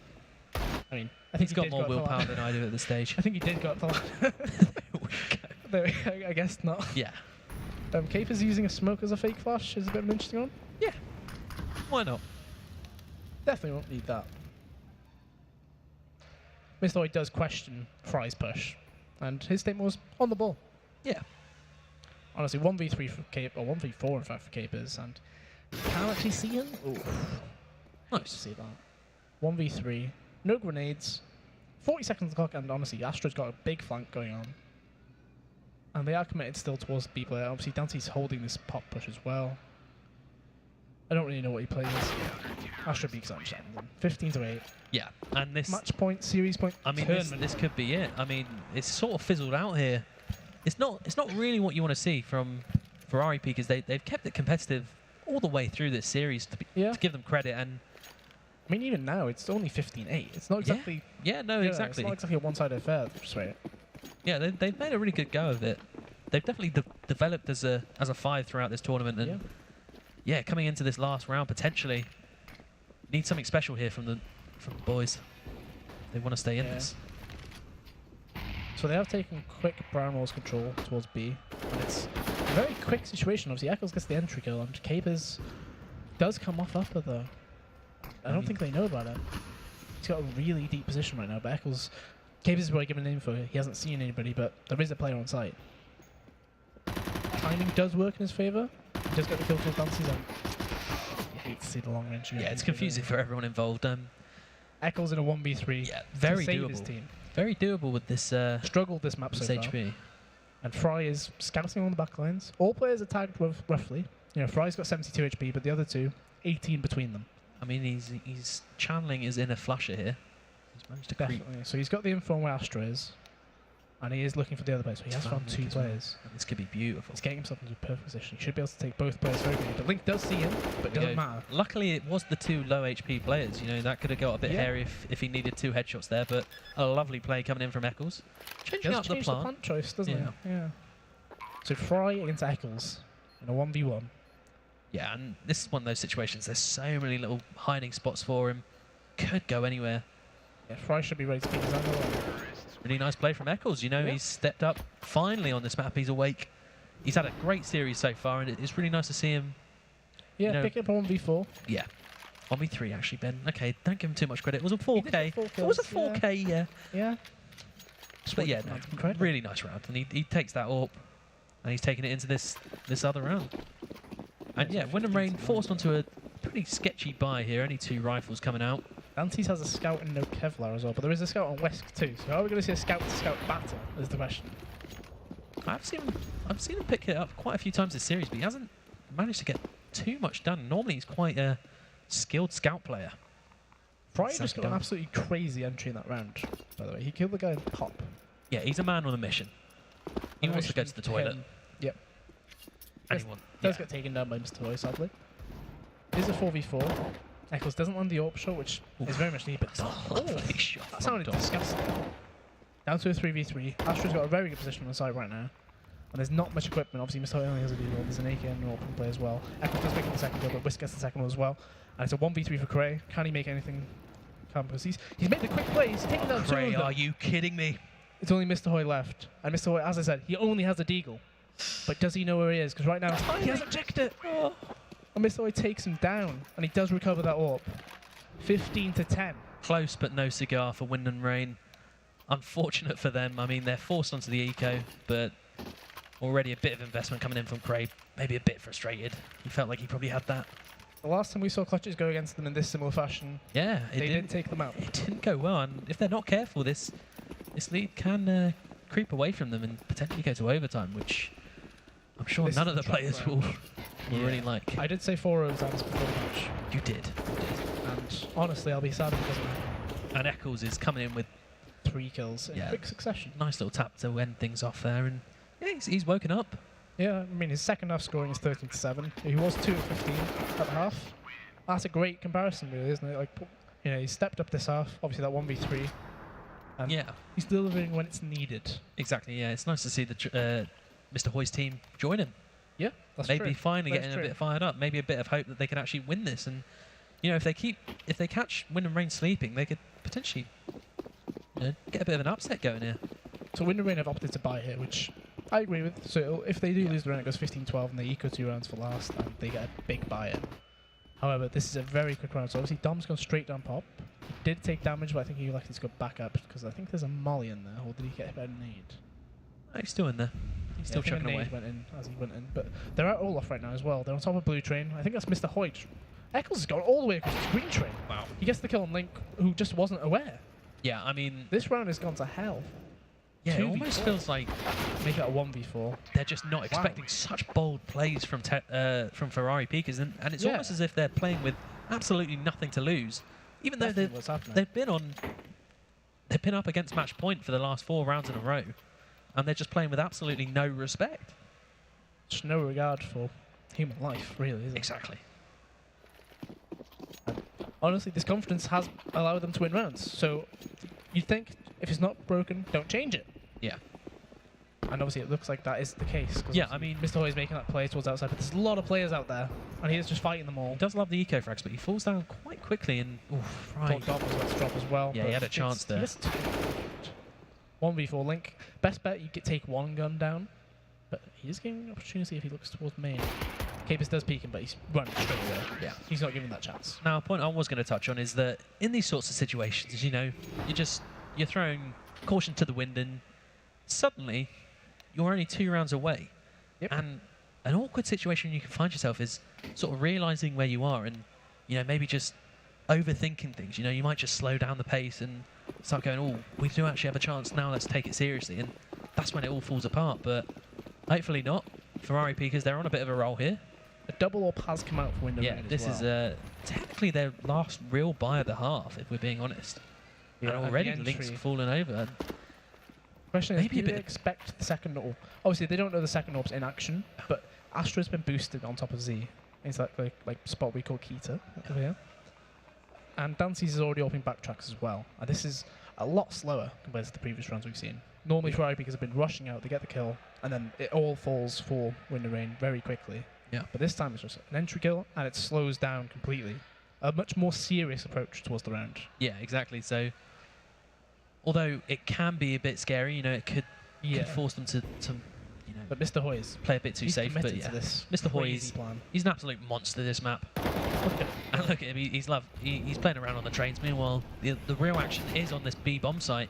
I mean, I think He's got more willpower ladder. than I do at this stage. I think he did go up the ladder. There, I guess not. Yeah. Capers using a smoke as a fake flash is a bit of an interesting one. Yeah. Why not? Definitely won't need that. Mr. Hoy does question Fry's push, and his statement was on the ball. Yeah. Honestly, 1v3 for Cape, or 1v4 in fact for Capers, and you can't actually see him. Ooh. Nice to see that. 1v3, no grenades, 40 seconds on the clock, and honestly, Astra's got a big flank going on. And they are committed still towards B player. Obviously, Dante's holding this pop push as well. I don't really know what he plays. Astra beaks on 15 to 8. Yeah, and this Match point, series point. I mean, this could be it. I mean, it's sort of fizzled out here. It's not really what you want to see from Ferrari because they've kept it competitive all the way through this series to give them credit. And I mean, even now it's only 15-8. It's not exactly. Yeah, no, exactly. It's not exactly a one-sided affair. Straight. Yeah, they've made a really good go of it. They've definitely developed as a 5 throughout this tournament, and yeah, coming into this last round potentially need something special here from the boys. They want to stay in this. So they have taken quick Brown Wall's control towards B, and it's a very quick situation. Obviously, Eccles gets the entry kill, and Capers does come off upper though. I don't think they know about it. He's got a really deep position right now, but Capers is probably given an info. He hasn't seen anybody, but there is a player on site. Timing does work in his favour. He does get the kill to his dances, and you hate to see the long range. Yeah, it's confusing for everyone involved. Eccles in a 1v3. Yeah, very to save doable. his team. Very doable with this. Struggled this map so far. HP. And Fry is scouting on the back lines. All players are tagged with roughly. Fry's got 72 HP, but the other two, 18 between them. I mean, he's channeling his inner flusher here. He's managed to creep. Definitely. So he's got the info on where Astra is, and he is looking for the other players. So he has found 2 players. Well. This could be beautiful. He's getting himself into a perfect position. He should be able to take both players very quickly. The Link does see him, but it doesn't matter. Luckily, it was the 2 low HP players. That could have got a bit hairy if he needed 2 headshots there. But a lovely play coming in from Eccles. Changing up the plant choice, doesn't it? Yeah. So Fry against Eccles in a 1v1. Yeah, and this is one of those situations. There's so many little hiding spots for him. Could go anywhere. Yeah, Fry should be ready to pick his angle. Really nice play from Eccles. He's stepped up finally on this map. He's awake. He's had a great series so far, and it's really nice to see him. Yeah, pick up a 1v4. Yeah. 1v3 actually, Ben. Okay, don't give him too much credit. It was a 4K. It was a 4K, yeah. Yeah. But yeah, no, really nice round. And he takes that AWP, and he's taking it into this other round. And yeah, Wind and Rain forced onto a pretty sketchy buy here. Only 2 rifles coming out. Dantes has a scout and no Kevlar as well, but there is a scout on Wesk too. So are we going to see a scout-to-scout battle? Is the question. I've seen him pick it up quite a few times this series, but he hasn't managed to get too much done. Normally, he's quite a skilled scout player. Fry just got an absolutely crazy entry in that round. By the way, he killed the guy in pop. Yeah, he's a man on a mission. He wants to go to the toilet. Yep. And does get taken down by Mr. Toy, sadly. Here's a 4v4. Eccles doesn't land the AWP shot, which is very much needed. That sounded disgusting. Down to a 3v3. Astra's got a very good position on the side right now. And there's not much equipment. Obviously, Mr. Toy only has a D-roll. There's an AK and an AWP play as well. Eccles does pick up the second kill, but Whisk gets the second one as well. And it's a 1v3 for Cray. Can he make anything? Campus. He's made the quick play. He's taken down 2 of them. Are you kidding me? It's only Mr. Hoy left. And Mr. Hoy, as I said, he only has a deagle. But does he know where he is? Because right now, he hasn't checked it. Oh. And Mr. Hoy takes him down. And he does recover that AWP. 15 to 10. Close, but no cigar for Wind and Rain. Unfortunate for them. I mean, they're forced onto the eco, but already a bit of investment coming in from Craig. Maybe a bit frustrated. He felt like he probably had that The last time we saw clutches go against them in this similar fashion, Yeah, they didn't take them out. It didn't go well, and if they're not careful, this lead can creep away from them and potentially go to overtime, which I'm sure This none is of the the trap players round. will really like. I did say 4-0s before the match, You did. and honestly, I'll be sad if it doesn't happen. And Eccles is coming in with 3 kills in Yeah. quick succession. a nice little tap to end things off there, and yeah, he's woken up. Yeah, I mean, his second half scoring is 13-7. He was 2 of 15 at the half. That's a great comparison, really, isn't it? Like, you know, he stepped up this half, obviously that 1v3. And Yeah, he's delivering when it's needed. exactly. Yeah, it's nice to see the Mr. Hoy's team join him. Yeah, that's Maybe true. finally That's getting true. a bit fired up. Maybe a bit of hope that they can actually win this. And you know, if they catch Wind and Rain sleeping, they could potentially get a bit of an upset going here. So Wind and Rain have opted to buy here, which I agree with. So if they do lose the round, it goes 15-12, and they eco 2 rounds for last, and they get a big buy-in. However, this is a very quick round, so obviously Dom's gone straight down pop. He did take damage, but I think he elected to go back up, because I think there's a molly in there, or did he get hit by a nade? He's still in there. He's still I think a chugging away. nade went in as he went in, but they're at Olaf right now as well. They're on top of blue train. I think that's Mr. Hoyt. Eccles has gone all the way across the green train. Wow. He gets the kill on Link, who just wasn't aware. Yeah, I mean, This round has gone to hell. yeah, it 2v4. almost feels like Make it a 1v4. they're just not expecting such bold plays from Ferrari Pikas, and it's Yeah. almost as if they're playing with absolutely nothing to lose, even though Definitely what's happening. they've been up against match point for the last 4 rounds in a row, and they're just playing with absolutely no respect. Just no regard for human life, really, is it? Exactly. Honestly, this confidence has allowed them to win rounds. So you'd think if it's not broken, don't change it. Yeah. And obviously it looks like that is the case. 'cause Yeah, I mean, Mr. Hoy is making that play towards outside, but there's a lot of players out there, and he is just fighting them all. he does love the eco frags, but he falls down quite quickly, and oof, right. Thought Dom was about to drop as well. Yeah, he but had a chance there. 1v4 Link. Best bet, you could take one gun down, but he is getting an opportunity if he looks towards main. Capers does peek him, but he's running straight away. Yeah. He's not giving that chance. Now, a point I was going to touch on is that in these sorts of situations, you know, you're throwing caution to the wind, and suddenly you're only 2 rounds away. Yep. And an awkward situation you can find yourself is sort of realizing where you are, and you know, maybe just overthinking things. You know, you might just slow down the pace and start going, oh, we do actually have a chance now, let's take it seriously, and that's when it all falls apart. But hopefully not. Ferrari Pikas, they're on a bit of a roll here. A double AWP has come out for Window Yeah, Rain this as well. is technically their last real buy of the half, if we're being honest. Yeah, and and the already Link's entry. fallen over. Question is, maybe a do they bit- expect the second AWP? Obviously, they don't know the second AWP's in action, but Astra's been boosted on top of Z. It's like spot we call Keita over here. And Dancy's is already opening backtracks as well. And this is a lot slower compared to the previous rounds we've seen. Normally, Ferrari Pikas have been rushing out, they get the kill, and then it all falls for Window Rain very quickly. Yeah. But this time it's just an entry kill, and it slows down completely. A much more serious approach towards the round. Yeah, exactly. So, although it can be a bit scary, you know, it could force them to you know, But Mr. Hoy is play a bit too he's safe. But committed yeah, to this Mr. Hoy crazy is plan. he's an absolute monster, this map. And look at him, he's playing around on the trains. Meanwhile, the real action is on this B bomb site.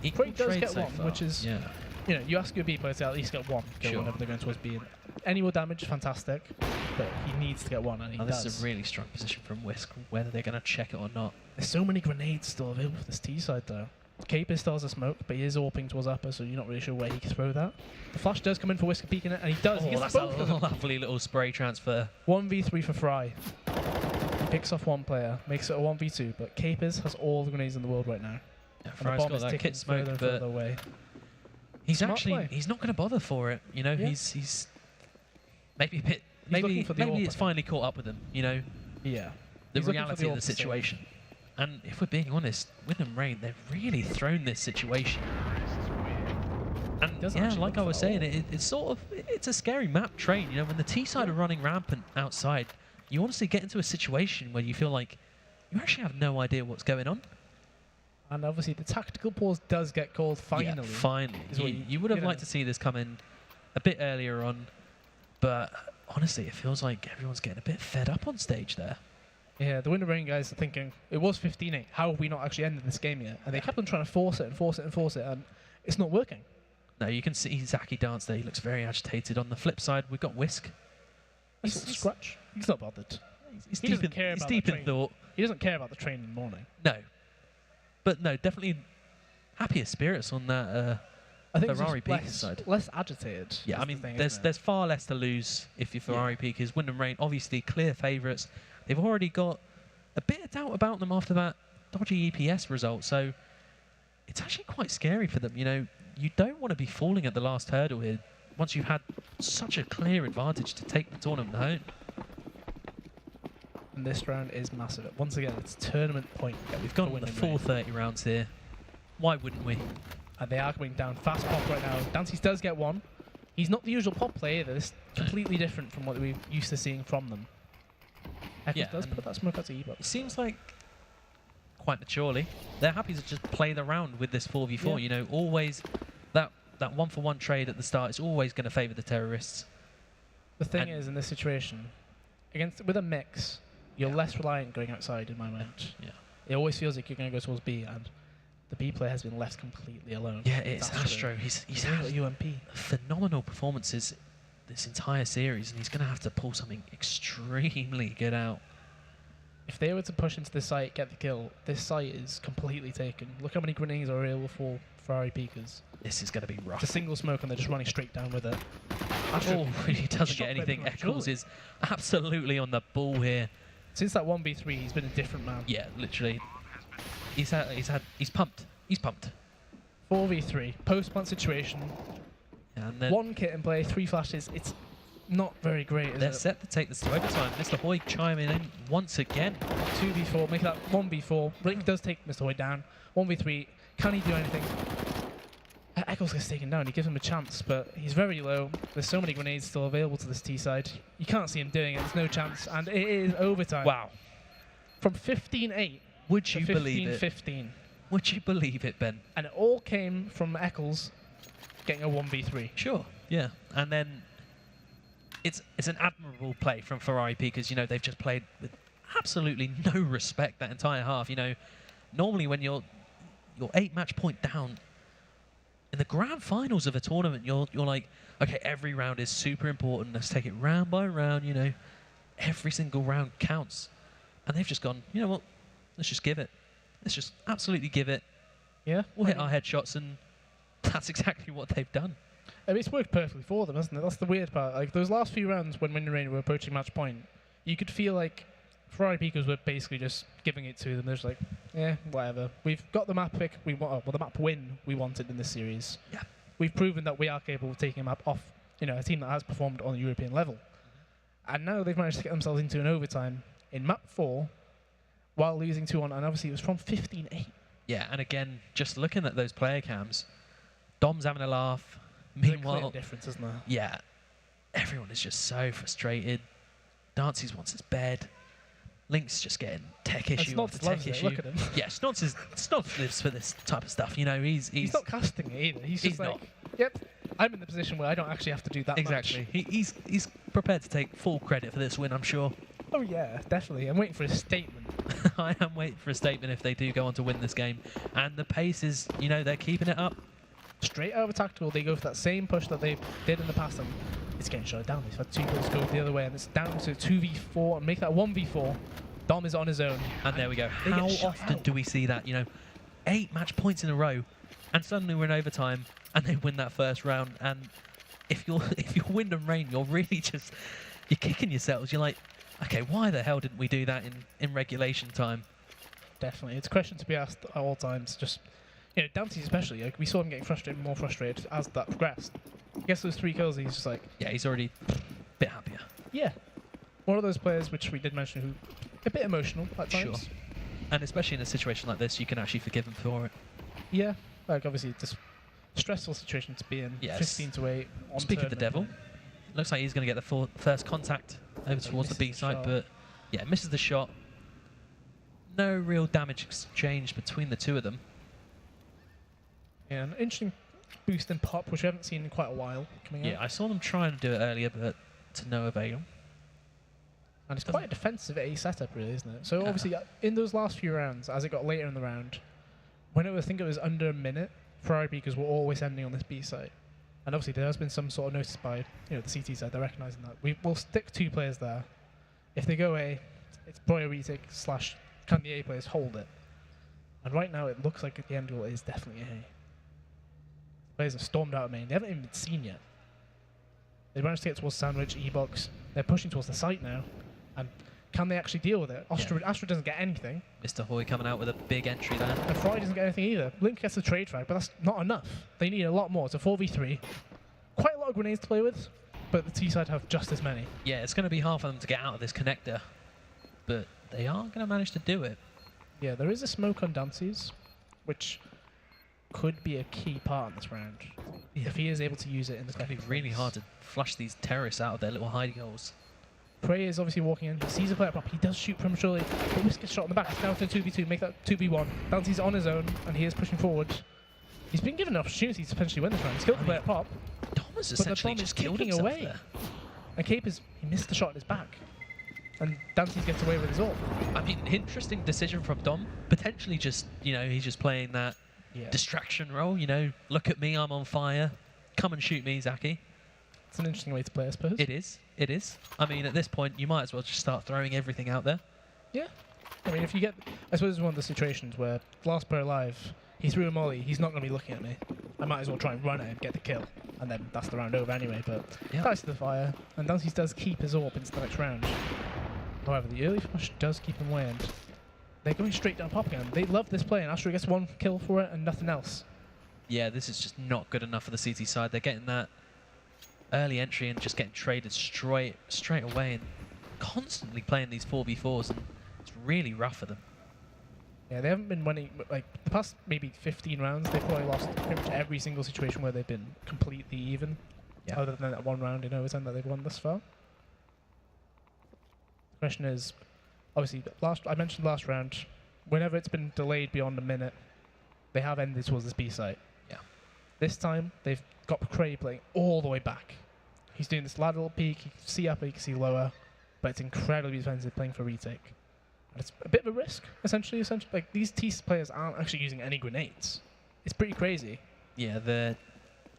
Equal He does trade get so one, far. which is yeah. You know, you ask your B player to at least get one kill Sure. whenever they're going towards B. And any more damage, fantastic, but he needs to get one, and he Now, this does. is a really strong position from Whisk, whether they're going to check it or not. There's so many grenades still available for this T side, though. Cape still has a smoke, but he is AWPing towards upper, so you're not really sure where he can throw that. The flash does come in for Whisker peeking it, and he does. He Oh, gets that's both of them. a lovely little spray transfer. 1v3 for Fry. He picks off one player, makes it a 1v2, but Capers has all the grenades in the world right now. Yeah, And the Fry's bomb got is that ticking kit smoke, further and but further away. he's Smart actually play. he's not going to bother for it. You know, Yeah. he's maybe a bit. looking Maybe for the AWP, maybe I it's think. finally caught up with him. You know, Yeah. the He's looking for reality the of the AWP to save. situation. And if we're being honest, Wind and Rain, they've really thrown this situation. And doesn't yeah, actually like look I was for saying, all. it's sort of it's a scary map train. You know, when the T side are running rampant outside, you honestly get into a situation where you feel like you actually have no idea what's going on. And obviously the tactical pause does get called finally. Yeah, finally. is what You would have you know. liked to see this come in a bit earlier on, but honestly, it feels like everyone's getting a bit fed up on stage there. Yeah, the Window Rain guys are thinking, it was 15-8, how have we not actually ended this game yet? And they kept on trying to force it and force it and force it, and it's not working. No, you can see Zaki dance there. He looks very agitated. On the flip side, we've got Whisk. He's Scratch. He's not bothered. He's He deep doesn't in, care he's about deep the in training. thought. He doesn't care about the train in the morning. No. But no, definitely happier spirits on that I think Ferrari it's just Pika's side. less agitated. Yeah, is I the mean, thing, there's far less to lose if you're Ferrari Pika's. Wind and Rain, obviously clear favourites. They've already got a bit of doubt about them after that dodgy EPS result, so it's actually quite scary for them. You know, you don't want to be falling at the last hurdle here once you've had such a clear advantage to take the tournament home. And this round is massive. Once again, it's tournament point. Yeah, we've gone for on the Wind and full Rain. 30 rounds here. Why wouldn't we? And they are coming down fast pop right now. Dances does get one. He's not the usual pop player either. This is completely different from what we're used to seeing from them. Echoes does put that smoke out to Ebook. It seems like, quite maturely, they're happy to just play the round with this 4v4. Yeah. You know, always that 1-for-1 trade at the start is always going to favour the terrorists. The thing is, in this situation, with a mix, you're less reliant going outside, in my mind. Yeah. It always feels like you're going to go towards B, and the B player has been left completely alone. Yeah, it's Astro. He's had had UMP. phenomenal performances this entire series, and he's going to have to pull something extremely good out. If they were to push into this site, get the kill, this site is completely taken. Look how many grenades are available for Ferrari Pikas. This is going to be rough. It's a single smoke, and they're just running straight down with it. Oh, he doesn't Shot get anything. very Eccles prematurely. is absolutely on the ball here. Since that 1v3, he's been a different man. Yeah, literally. He's pumped. He's pumped. 4v3, post-plant situation. And then One kit in play, 3 flashes. It's not very great, is they're it? set to take this to overtime. Mr. Hoy chiming in once again. 2v4, make that 1v4. Rick does take Mr. Hoy down. 1v3, can he do anything? Eccles gets taken down, he gives him a chance, but he's very low. There's so many grenades still available to this T side. You can't see him doing it, there's no chance, and it is overtime. Wow. From 15-8 Would to you believe it? 15-15. Would you believe it, Ben? And it all came from Eccles getting a 1v3. Sure. Yeah. And then it's an admirable play from Ferrari because, you know, they've just played with absolutely no respect that entire half. You know, normally when you're 8-match point down in the grand finals of a tournament, you're like, okay, every round is super important. Let's take it round by round, you know. Every single round counts. And they've just gone, you know what? Let's just give it. Let's just absolutely give it. Yeah? We'll hit our headshots, and that's exactly what they've done. I mean, it's worked perfectly for them, hasn't it? That's the weird part. Like, those last few rounds when Wind and Rain were approaching match point, you could feel like Ferrari Pikas were basically just giving it to them. They're just like, yeah, whatever. We've got the map pick we want, well, the map win we wanted in this series. Yeah. We've proven that we are capable of taking a map off, you know, a team that has performed on the European level. And now they've managed to get themselves into an overtime in map 4 while losing 2-1, and obviously it was from 15-8. Yeah, and again, just looking at those player cams, Dom's having a laugh. There's a clear Meanwhile, difference, isn't there? yeah, everyone is just so frustrated. Dances wants his bed. Link's just getting tech And issue Snots after loves tech it, issue. look at him. Yeah, Snots lives for this type of stuff. You know, he's He's not casting it either. He's just he's like, yep, I'm in the position where I don't actually have to do that exactly. much. He's prepared to take full credit for this win, I'm sure. Oh yeah, definitely. I'm waiting for a statement. I am waiting for a statement if they do go on to win this game. And the pace is, you know, they're keeping it up. Straight out of a tactical, they go for that same push that they did in the past, and it's getting shut down. They've had 2 goals go the other way, and it's down to 2v4, and make that 1v4. Dom is on his own. And there we go. They get How shut often out. do we see that? You know, 8 match points in a row, and suddenly we're in overtime, and they win that first round. And if you're Wind and Rain, you're really just you're kicking yourselves. You're like, okay, why the hell didn't we do that in regulation time? Definitely. It's a question to be asked at all times. Just, you know, Dante especially, like, we saw him getting more frustrated as that progressed. I guess those 3 kills, he's just like, Yeah, he's already a bit happier. yeah. One of those players which we did mention who a bit emotional at times. Sure. And especially in a situation like this, you can actually forgive him for it. Yeah. Like, obviously, just stressful situation to be in. Yes. 15-8. On Speak of the tournament devil, play. looks like he's going to get the first contact over towards the misses B the side, shot. but yeah, misses the shot. No real damage exchange between the two of them. Yeah, an interesting boost in pop, which we haven't seen in quite a while coming Yeah, out. I saw them trying to do it earlier, but to no avail. And it's quite a defensive A setup, really, isn't it? So Yeah. obviously, in those last few rounds, as it got later in the round, when it was, I think it was under a minute, Ferrari because we're always ending on this B side. And obviously, there has been some sort of notice by the CT side. They're recognising that we'll stick 2 players there. If they go A, It's Broya retake slash can the A players hold it? And right now it looks like the end goal is definitely A. Players have stormed out of main. They haven't even been seen yet. They managed to get towards Sandwich, E-Box. They're pushing towards the site now. And can they actually deal with it? Astra doesn't get anything. Mr. Hoy coming out with a big entry there. And Ferrari doesn't get anything either. Link gets the trade frag, but that's not enough. They need a lot more. It's a 4v3. Quite a lot of grenades to play with, but the T side have just as many. Yeah, it's going to be hard for them to get out of this connector. But they are going to manage to do it. Yeah, there is a smoke on Dancy's, which could be a key part in this round. Yeah. If he is able to use it in the It's going to be really hard to flush these terrorists out of their little hiding holes. Prey is obviously walking in. He sees a player prop. He does shoot prematurely. But Whisk gets shot in the back. It's down to 2v2. Make that 2v1. Dancy's on his own, and he is pushing forward. He's been given an opportunity to potentially win this round. He's killed the player prop. Thomas But the essentially bomb is just killed ticking himself away. there. And Capers, he missed the shot in his back. And Dancy's gets away with his ult. I mean, interesting decision from Dom. Potentially just, he's just playing that distraction role. Look at me, I'm on fire. Come and shoot me, Zaki. It's an interesting way to play, I suppose. It is. It is. I mean, at this point, you might as well just start throwing everything out there. Yeah. I mean, if you get... I suppose it's one of the situations where last player alive, he threw a molly, he's not going to be looking at me. I might as well try and run it and get the kill. And then that's the round over anyway, but dies to the fire. And Dancy does keep his AWP into the next round. However, the early flush does keep him away, and they're going straight down pop again. They love this play, and Astro gets one kill for it and nothing else. Yeah, this is just not good enough for the CT side. They're getting that early entry and just getting traded straight away and constantly playing these 4v4s, and it's really rough for them. Yeah, they haven't been winning, like, the past maybe 15 rounds, they've probably lost pretty much every single situation where they've been completely even, other than that one round in overtime that they've won thus far. The question is, obviously, I mentioned last round, whenever it's been delayed beyond a minute, they have ended towards this B site. Yeah. This time, they've got Cray playing all the way back. He's doing this lateral peak, you can see upper, you can see lower, but it's incredibly defensive playing for retake. And it's a bit of a risk, essentially. Like, these T players aren't actually using any grenades. It's pretty crazy. Yeah, they're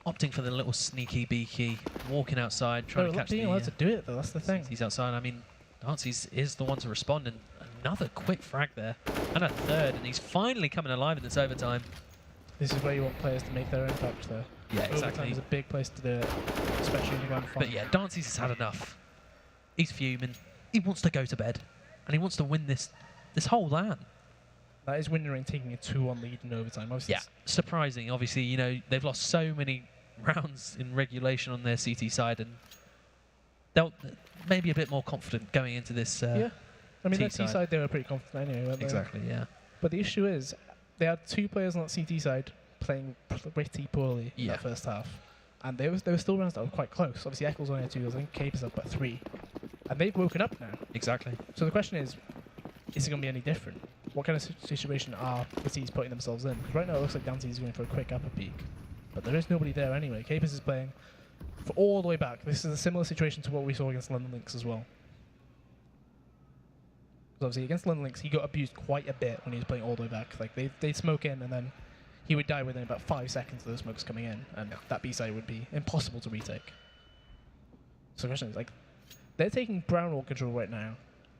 opting for the little sneaky beaky, walking outside, trying to catch being allowed to do it, though, that's the thing. He's outside. I mean, Dancy's is the one to respond, and another quick frag there, and a third, and he's finally coming alive in this overtime. This is where you want players to make their impact there. Yeah, exactly. Overtime is a big place to do it, especially in the grand final. But yeah, Dancy's has had enough. He's fuming. He wants to go to bed, and he wants to win this whole LAN. That is winning and taking a 2-1 lead in overtime. Obviously, yeah, surprising. Obviously, they've lost so many rounds in regulation on their CT side, and they'll maybe a bit more confident going into this. Yeah, I mean, that T side they were pretty confident anyway, weren't they? Exactly, yeah. But the issue is, they had two players on that CT side playing pretty poorly in that first half, and there were still rounds that were quite close. Obviously, Eccles only had 2, I think Cape is up at 3, and they've woken up now. Exactly. So the question is it going to be any different? What kind of situation are the T's putting themselves in? Because right now it looks like Dancy's going for a quick upper peak, but there is nobody there anyway. Capers is playing for all the way back. This is a similar situation to what we saw against London Lynx as well. Because obviously against London Lynx, he got abused quite a bit when he was playing all the way back. Like they'd smoke in and then he would die within about 5 seconds of those smokes coming in, and that B side would be impossible to retake. So the question is, like, they're taking brown wall control right now,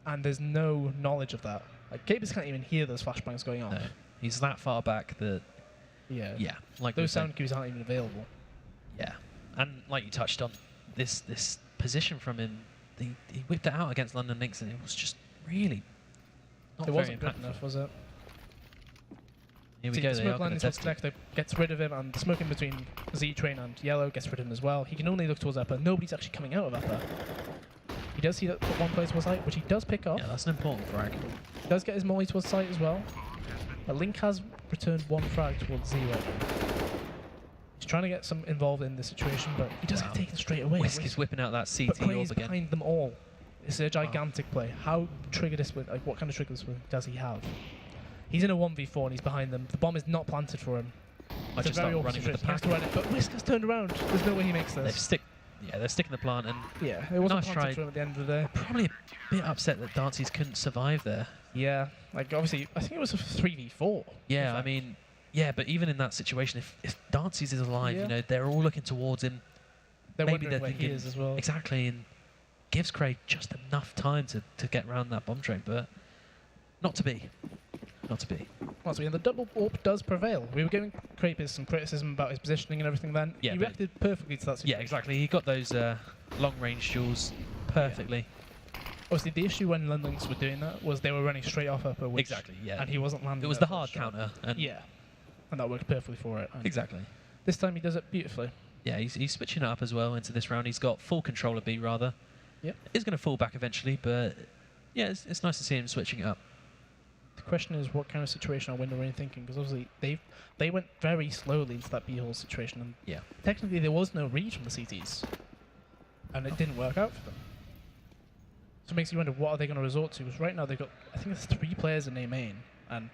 and there's no knowledge of that. Like, Capers can't even hear those flashbangs going off. No, he's that far back that... Yeah. Like those sound cues aren't even available. Yeah. And like you touched on, this position from him, he whipped it out against London Lynx, and it was just really not it very wasn't good enough, was it? Here we go. The smoke landing towards Connector gets rid of him, and the smoke in between Z-Train and Yellow gets rid of him as well. He can only look towards upper. Nobody's actually coming out of upper. He does see that one player towards site, which he does pick off. Yeah, that's an important frag. He does get his molly towards site as well. But Link has returned one frag towards Z right now. He's trying to get some involved in the situation, but he does get taken straight away. Whisk is whipping out that CT orb again. Behind them all. It's a gigantic play. How trigger discipline, like what kind of trigger discipline does he have? He's in a 1v4 and he's behind them. The bomb is not planted for him. I just start running with the pack. But Whisk has turned around. There's no way he makes this. They're sticking the plant, and it wasn't planted for him at the end of the day. Probably a bit upset that Dancy's couldn't survive there. Yeah, like obviously, I think it was a 3v4. Yeah, I mean, but even in that situation, if Dancy's is alive, they're all looking towards him. They're maybe wondering where he is as well. Exactly, and gives Craig just enough time to get around that bomb train, but not to be. Not to be. Once again, the double AWP does prevail. We were giving Crapis some criticism about his positioning and everything then. Yeah, he but reacted perfectly to that situation. Yeah, exactly. He got those long-range duels perfectly. Obviously, the issue when Lundlings were doing that was they were running straight off upper, which, Exactly, yeah. and he wasn't landing. It was that the hard first shot. counter. And Yeah, and that worked perfectly for it. And exactly. this time he does it beautifully. Yeah, he's switching it up as well into this round. He's got full control of B, rather. Yep. He's going to fall back eventually, but yeah, it's nice to see him switching it up. The question is, what kind of situation are Window Rain thinking? Because obviously they went very slowly into that B-hole situation, and Yeah. technically there was no read from the CTs, and it didn't work out for them. So it makes you wonder, what are they going to resort to? Because right now they've got, I think there's 3 players in A main, and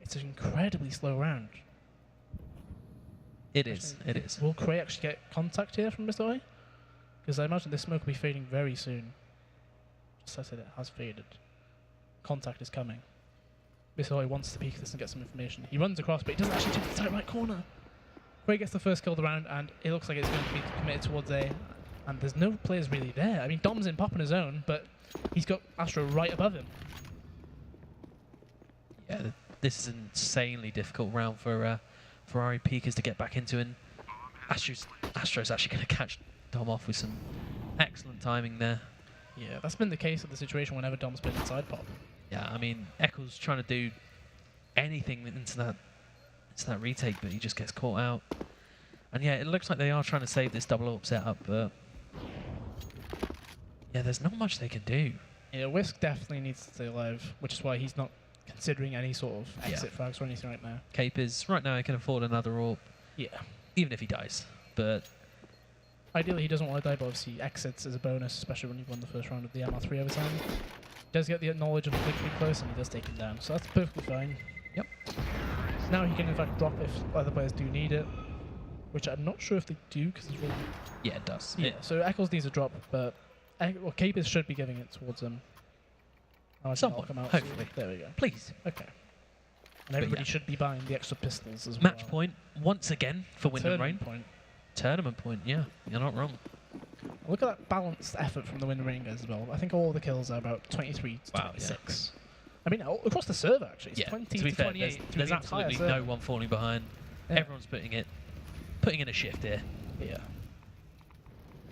it's an incredibly slow round. It is. It is. Will Cray actually get contact here from Mr. Oi? Because I imagine this smoke will be fading very soon. Just as I said, it has faded. Contact is coming. Mr. Oi wants to peek this and get some information. He runs across, but he doesn't actually take the tight right corner. Cray gets the first kill of the round, and it looks like it's going to be committed towards A. And there's no players really there. I mean, Dom's in pop on his own, but he's got Astro right above him. Yeah, this is an insanely difficult round for Ferrari peakers to get back into, and Astro's actually going to catch Dom off with some excellent timing there. Yeah, that's been the case of the situation whenever Dom's been inside pop. Yeah, I mean, Eccles trying to do anything into that retake, but he just gets caught out. And yeah, it looks like they are trying to save this double AWP setup, but yeah, there's not much they can do. Yeah, Whisk definitely needs to stay alive, which is why he's not considering any sort of exit frags or anything right now. Cape is, right now he can afford another AWP, Yeah. even if he dies. But Ideally, he doesn't want to die, but obviously exits is a bonus, especially when you've won the first round of the MR3 overtime. He does get the knowledge of the blink being close, and he does take him down, so that's perfectly fine. Yep. Now he can in fact drop if other players do need it, which I'm not sure if they do, because he's really... yeah, it does. Yeah, so Eccles needs a drop, but Capers should be giving it towards him. Oh, Someone, come out, hopefully. So there we go. Please. Okay. And everybody yeah. should be buying the extra pistols as Match well. point once again for Wyndham Rain. Tournament point. Tournament point, yeah. You're not wrong. Look at that balanced effort from the Wyndham Rain guys as well. I think all the kills are about 23 to 26. I mean, across the server actually, it's 20 to be fair, 28. there's the entire absolutely server. no one falling behind. Yeah. Everyone's putting in a shift here. Yeah.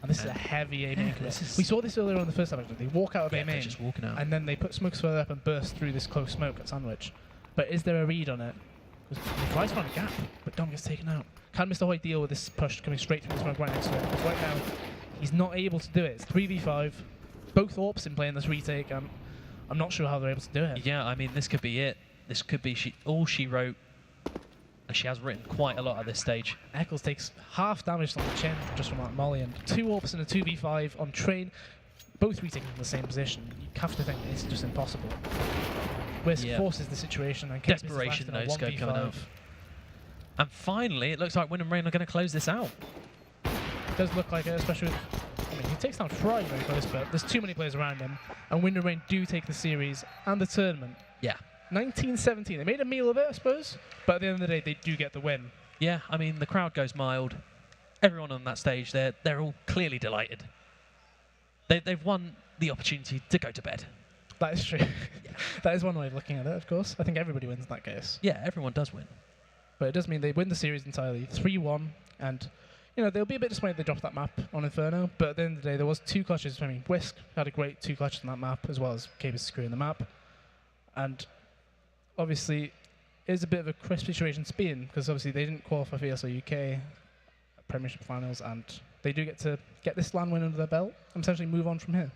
And this is a heavy A main commit. this is- We saw this earlier on the first time actually. They walk out of Yeah, A they're main, just walking out. and then they put smokes further up and burst through this close smoke at Sandwich. But is there a read on it? Because he tries to find a gap, but Dom gets taken out. Can Mr. Hoyt deal with this push coming straight through the smoke right next to him? Because right now, he's not able to do it. It's 3v5. Both AWPs in play in this retake. I'm not sure how they're able to do it. Yeah, I mean, this could be it. This could be all she wrote. And she has written quite a lot at this stage. Eccles takes half damage on the chin just from that molly, and 2 AWPs in a 2v5 on train, both retaking in the same position. You have to think it's just impossible. Whisk forces the situation, and Capers is left Desperation in a no scope 1v5. coming out. And finally, it looks like Wyndham Rain are going to close this out. It does look like it, especially with... I mean, he takes down Fry very close, but there's too many players around him, and Wyndham Rain do take the series and the tournament. Yeah. 19-17. They made a meal of it, I suppose, but at the end of the day, they do get the win. Yeah, I mean, the crowd goes mild. Everyone on that stage, they're all clearly delighted. They've won the opportunity to go to bed. That is true. That is one way of looking at it, of course. I think everybody wins in that case. Yeah, everyone does win. But it does mean they win the series entirely, 3-1, and they'll be a bit disappointed they dropped that map on Inferno, but at the end of the day, there was 2 clutches. I mean, Whisk had a great 2 clutches on that map, as well as Capers screwing the map. And obviously, it is a bit of a crisp situation to be in, because obviously they didn't qualify for ESL UK Premiership Finals, and they do get to get this LAN win under their belt and potentially move on from here.